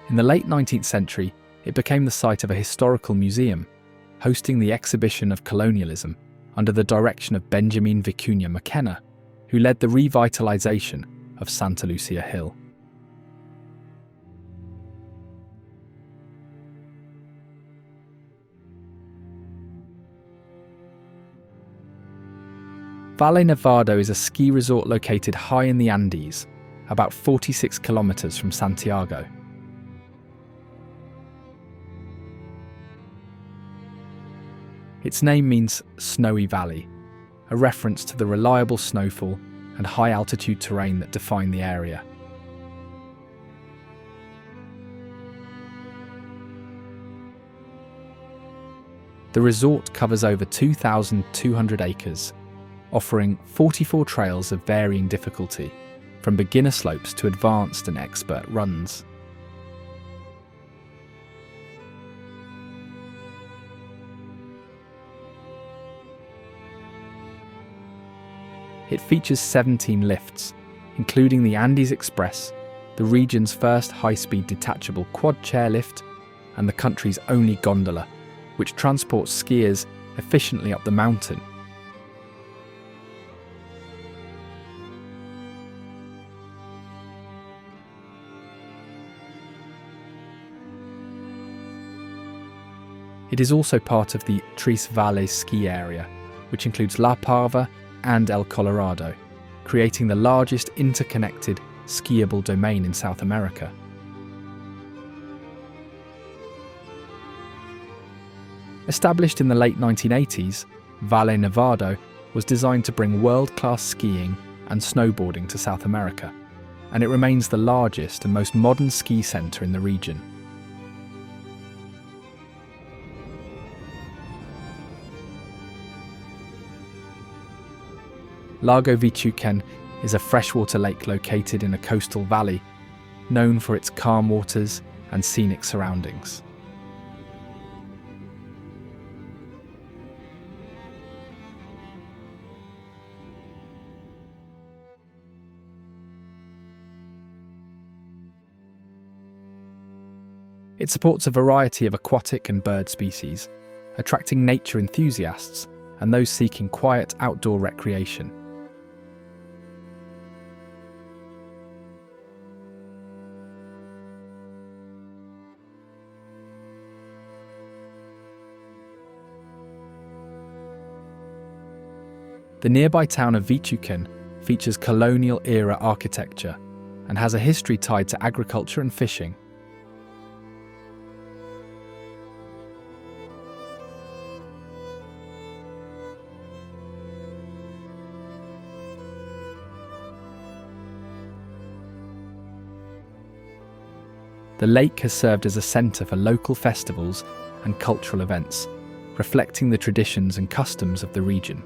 In the late 19th century, it became the site of a historical museum, hosting the exhibition of colonialism under the direction of Benjamin Vicuña Mackenna, who led the revitalization of Santa Lucia Hill. Valle Nevado is a ski resort located high in the Andes, about 46 kilometers from Santiago. Its name means snowy valley, a reference to the reliable snowfall and high-altitude terrain that define the area. The resort covers over 2,200 acres, offering 44 trails of varying difficulty, from beginner slopes to advanced and expert runs. It features 17 lifts, including the Andes Express, the region's first high-speed detachable quad chairlift, and the country's only gondola, which transports skiers efficiently up the mountain. It is also part of the Tres Valles ski area, which includes La Parva and El Colorado, creating the largest interconnected skiable domain in South America. Established in the late 1980s, Valle Nevado was designed to bring world-class skiing and snowboarding to South America, and it remains the largest and most modern ski centre in the region. Lago Vichuquen is a freshwater lake located in a coastal valley, known for its calm waters and scenic surroundings. It supports a variety of aquatic and bird species, attracting nature enthusiasts and those seeking quiet outdoor recreation. The nearby town of Vichuquen features colonial-era architecture and has a history tied to agriculture and fishing. The lake has served as a centre for local festivals and cultural events, reflecting the traditions and customs of the region.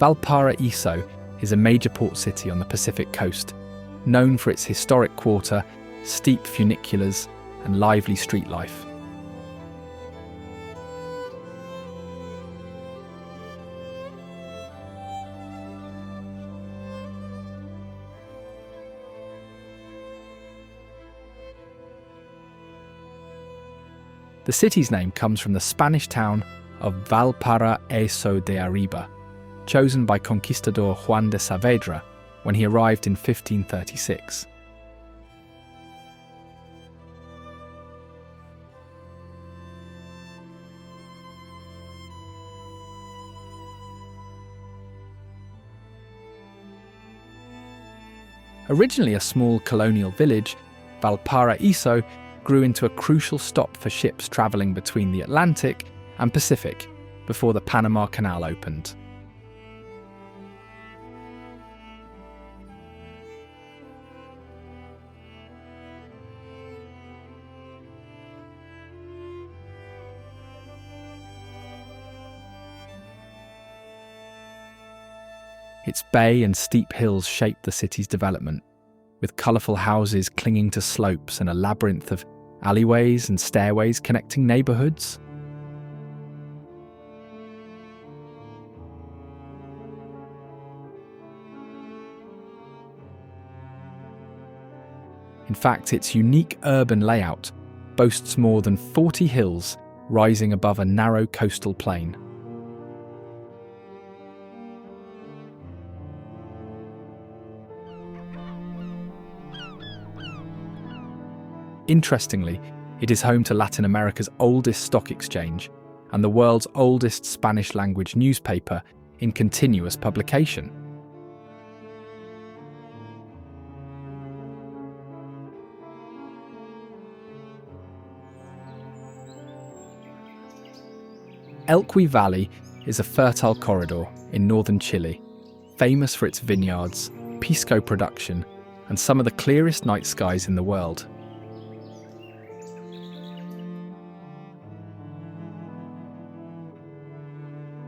Valparaíso is a major port city on the Pacific coast, known for its historic quarter, steep funiculars, and lively street life. The city's name comes from the Spanish town of Valparaíso de Arriba, chosen by conquistador Juan de Saavedra when he arrived in 1536. Originally a small colonial village, Valparaíso grew into a crucial stop for ships travelling between the Atlantic and Pacific before the Panama Canal opened. Its bay and steep hills shape the city's development, with colourful houses clinging to slopes and a labyrinth of alleyways and stairways connecting neighbourhoods. In fact, its unique urban layout boasts more than 40 hills rising above a narrow coastal plain. Interestingly, it is home to Latin America's oldest stock exchange and the world's oldest Spanish-language newspaper in continuous publication. Elqui Valley is a fertile corridor in northern Chile, famous for its vineyards, pisco production, and some of the clearest night skies in the world.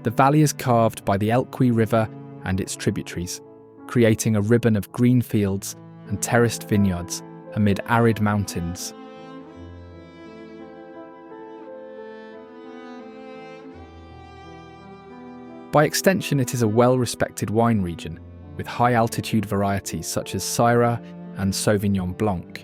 The valley is carved by the Elqui River and its tributaries, creating a ribbon of green fields and terraced vineyards amid arid mountains. By extension, it is a well-respected wine region, with high-altitude varieties such as Syrah and Sauvignon Blanc.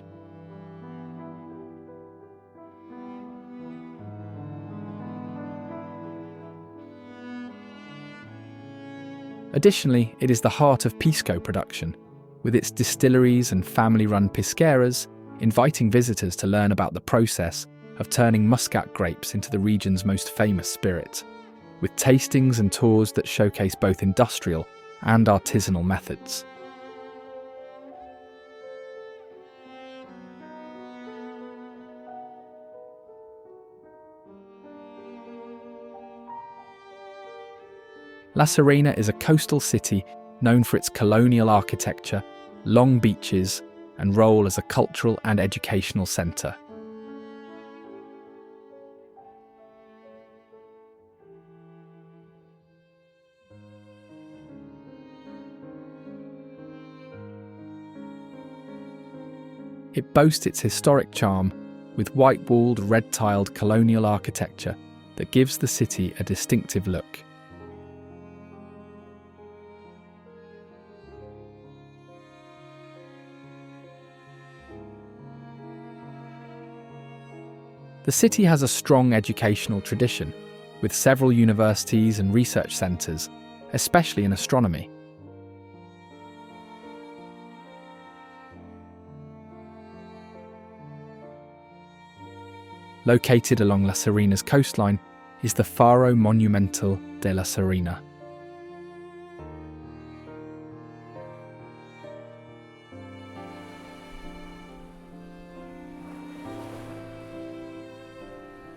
Additionally, it is the heart of pisco production, with its distilleries and family-run pisqueras inviting visitors to learn about the process of turning muscat grapes into the region's most famous spirit, with tastings and tours that showcase both industrial and artisanal methods. La Serena is a coastal city known for its colonial architecture, long beaches, and role as a cultural and educational centre. It boasts its historic charm, with white-walled, red-tiled colonial architecture that gives the city a distinctive look. The city has a strong educational tradition, with several universities and research centres, especially in astronomy. Located along La Serena's coastline is the Faro Monumental de la Serena.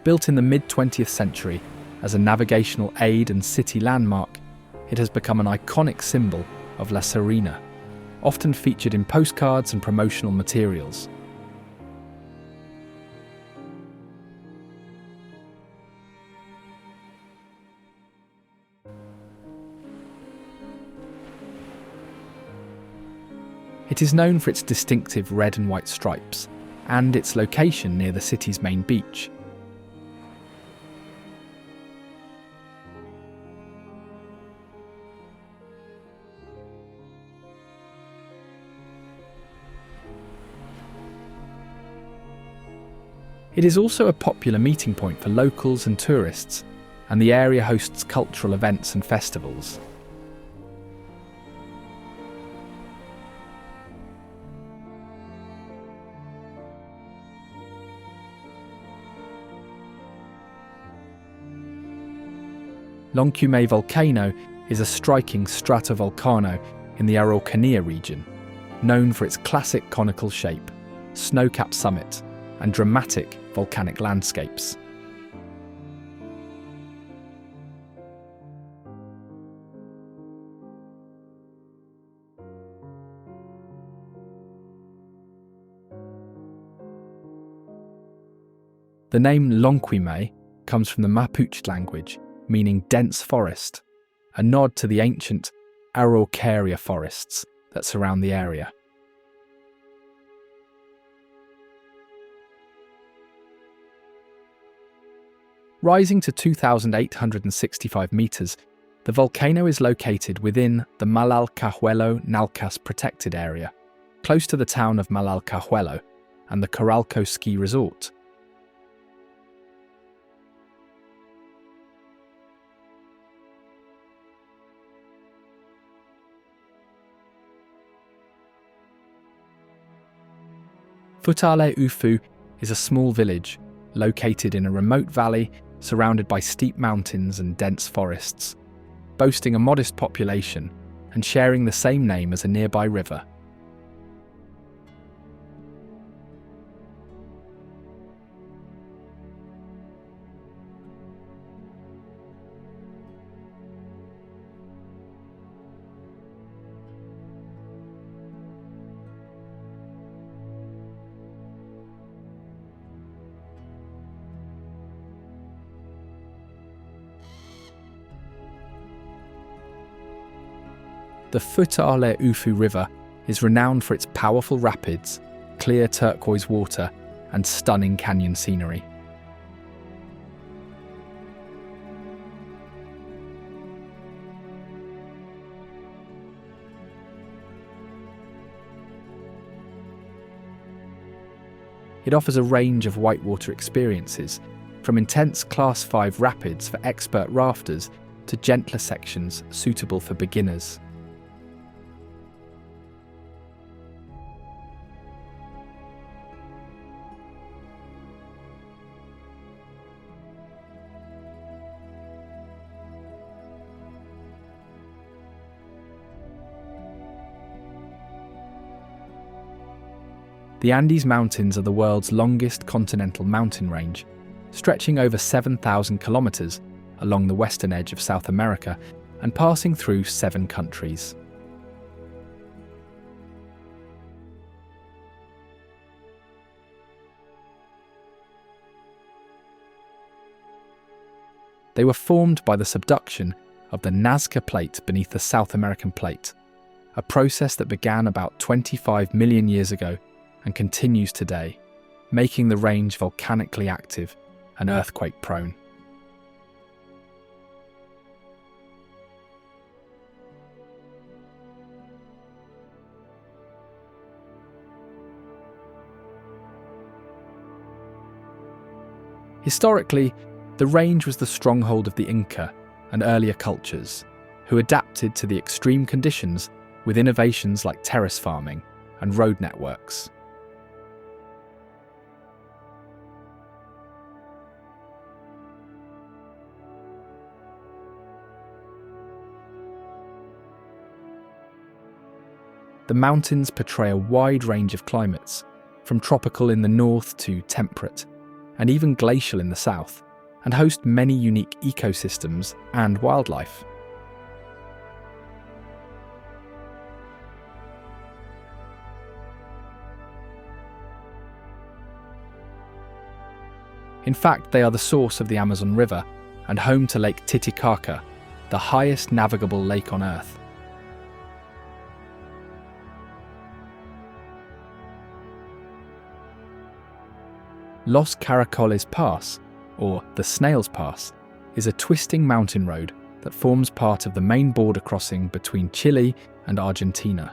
Built in the mid-20th century as a navigational aid and city landmark, it has become an iconic symbol of La Serena, often featured in postcards and promotional materials. It is known for its distinctive red and white stripes and its location near the city's main beach. It is also a popular meeting point for locals and tourists, and the area hosts cultural events and festivals. Lonquimay Volcano is a striking stratovolcano in the Araucanía region, known for its classic conical shape, snow-capped summit, and dramatic volcanic landscapes. The name Lonquimay comes from the Mapuche language, meaning dense forest, a nod to the ancient Araucaria forests that surround the area. Rising to 2,865 meters, the volcano is located within the Malalcahuelo-Nalcas protected area, close to the town of Malalcahuelo and the Portillo Ski Resort. Futale Ufu is a small village located in a remote valley surrounded by steep mountains and dense forests, boasting a modest population and sharing the same name as a nearby river. The Futale Ufu River is renowned for its powerful rapids, clear turquoise water, and stunning canyon scenery. It offers a range of whitewater experiences, from intense Class 5 rapids for expert rafters to gentler sections suitable for beginners. The Andes Mountains are the world's longest continental mountain range, stretching over 7,000 kilometers along the western edge of South America and passing through 7 countries. They were formed by the subduction of the Nazca Plate beneath the South American Plate, a process that began about 25 million years ago and continues today, making the range volcanically active and earthquake-prone. Historically, the range was the stronghold of the Inca and earlier cultures, who adapted to the extreme conditions with innovations like terrace farming and road networks. The mountains portray a wide range of climates, from tropical in the north to temperate, and even glacial in the south, and host many unique ecosystems and wildlife. In fact, they are the source of the Amazon River and home to Lake Titicaca, the highest navigable lake on Earth. Los Caracoles Pass, or the Snail's Pass, is a twisting mountain road that forms part of the main border crossing between Chile and Argentina.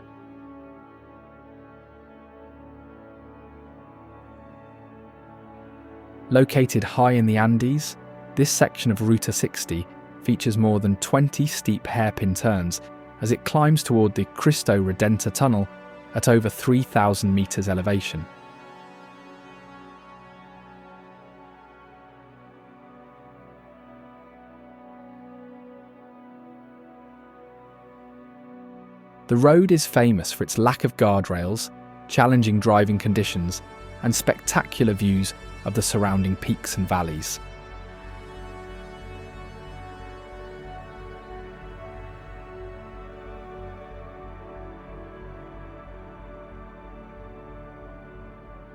Located high in the Andes, this section of Ruta 60 features more than 20 steep hairpin turns as it climbs toward the Cristo Redentor Tunnel at over 3,000 meters elevation. The road is famous for its lack of guardrails, challenging driving conditions, and spectacular views of the surrounding peaks and valleys.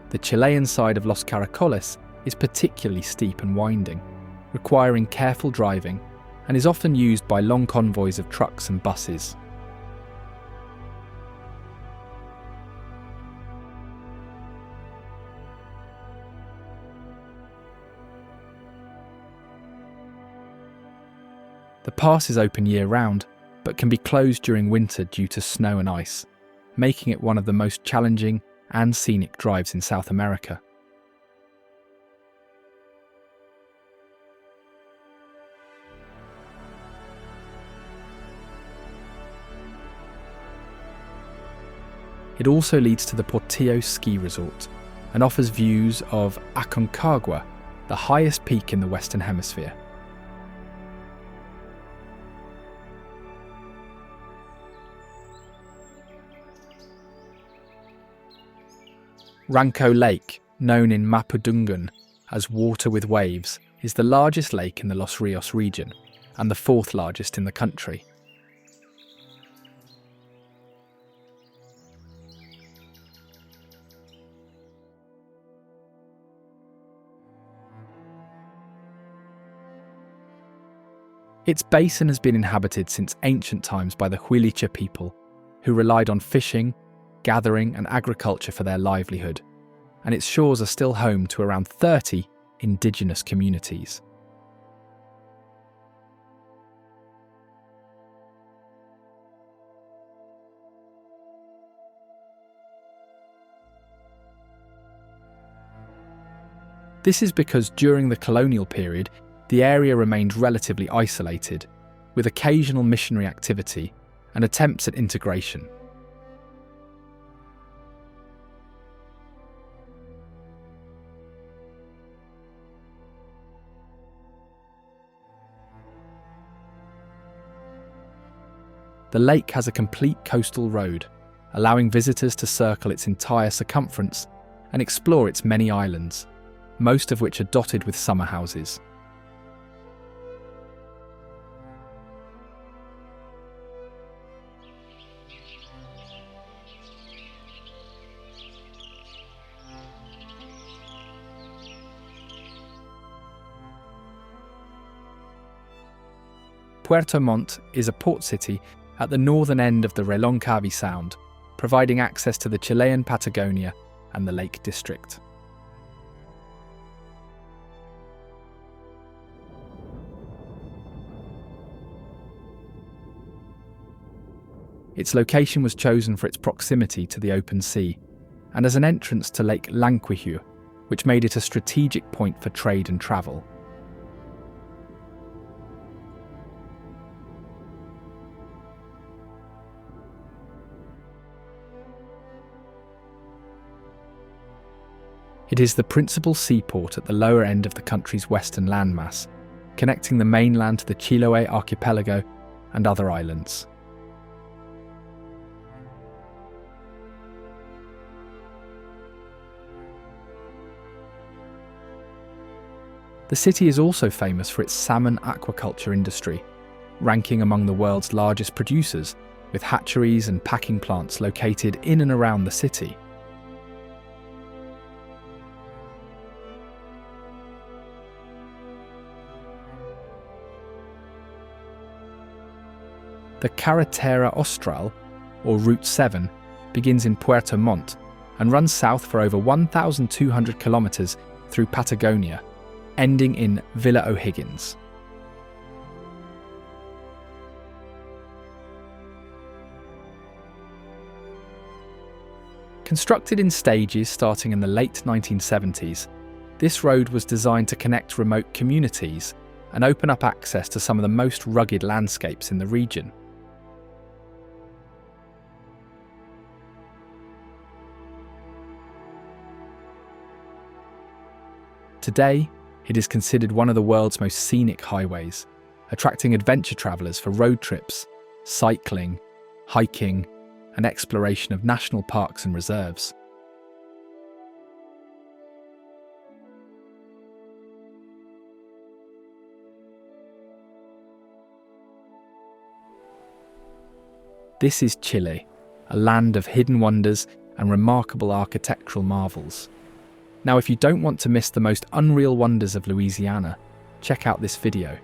The Chilean side of Los Caracoles is particularly steep and winding, requiring careful driving, and is often used by long convoys of trucks and buses. The pass is open year-round, but can be closed during winter due to snow and ice, making it one of the most challenging and scenic drives in South America. It also leads to the Portillo Ski Resort and offers views of Aconcagua, the highest peak in the Western Hemisphere. Ranco Lake, known in Mapudungun as Water with Waves, is the largest lake in the Los Rios region and the fourth largest in the country. Its basin has been inhabited since ancient times by the Huilicha people, who relied on fishing, gathering and agriculture for their livelihood, and its shores are still home to around 30 indigenous communities. This is because during the colonial period, the area remained relatively isolated, with occasional missionary activity and attempts at integration. The lake has a complete coastal road, allowing visitors to circle its entire circumference and explore its many islands, most of which are dotted with summer houses. Puerto Montt is a port city at the northern end of the Reloncaví Sound, providing access to the Chilean Patagonia and the Lake District. Its location was chosen for its proximity to the open sea and as an entrance to Lake Lonquimay, which made it a strategic point for trade and travel. It is the principal seaport at the lower end of the country's western landmass, connecting the mainland to the Chiloé archipelago and other islands. The city is also famous for its salmon aquaculture industry, ranking among the world's largest producers, with hatcheries and packing plants located in and around the city. The Carretera Austral, or Route 7, begins in Puerto Montt and runs south for over 1,200 kilometres through Patagonia, ending in Villa O'Higgins. Constructed in stages starting in the late 1970s, this road was designed to connect remote communities and open up access to some of the most rugged landscapes in the region. Today, it is considered one of the world's most scenic highways, attracting adventure travellers for road trips, cycling, hiking, and exploration of national parks and reserves. This is Chile, a land of hidden wonders and remarkable architectural marvels. Now, if you don't want to miss the most unreal wonders of Louisiana, check out this video.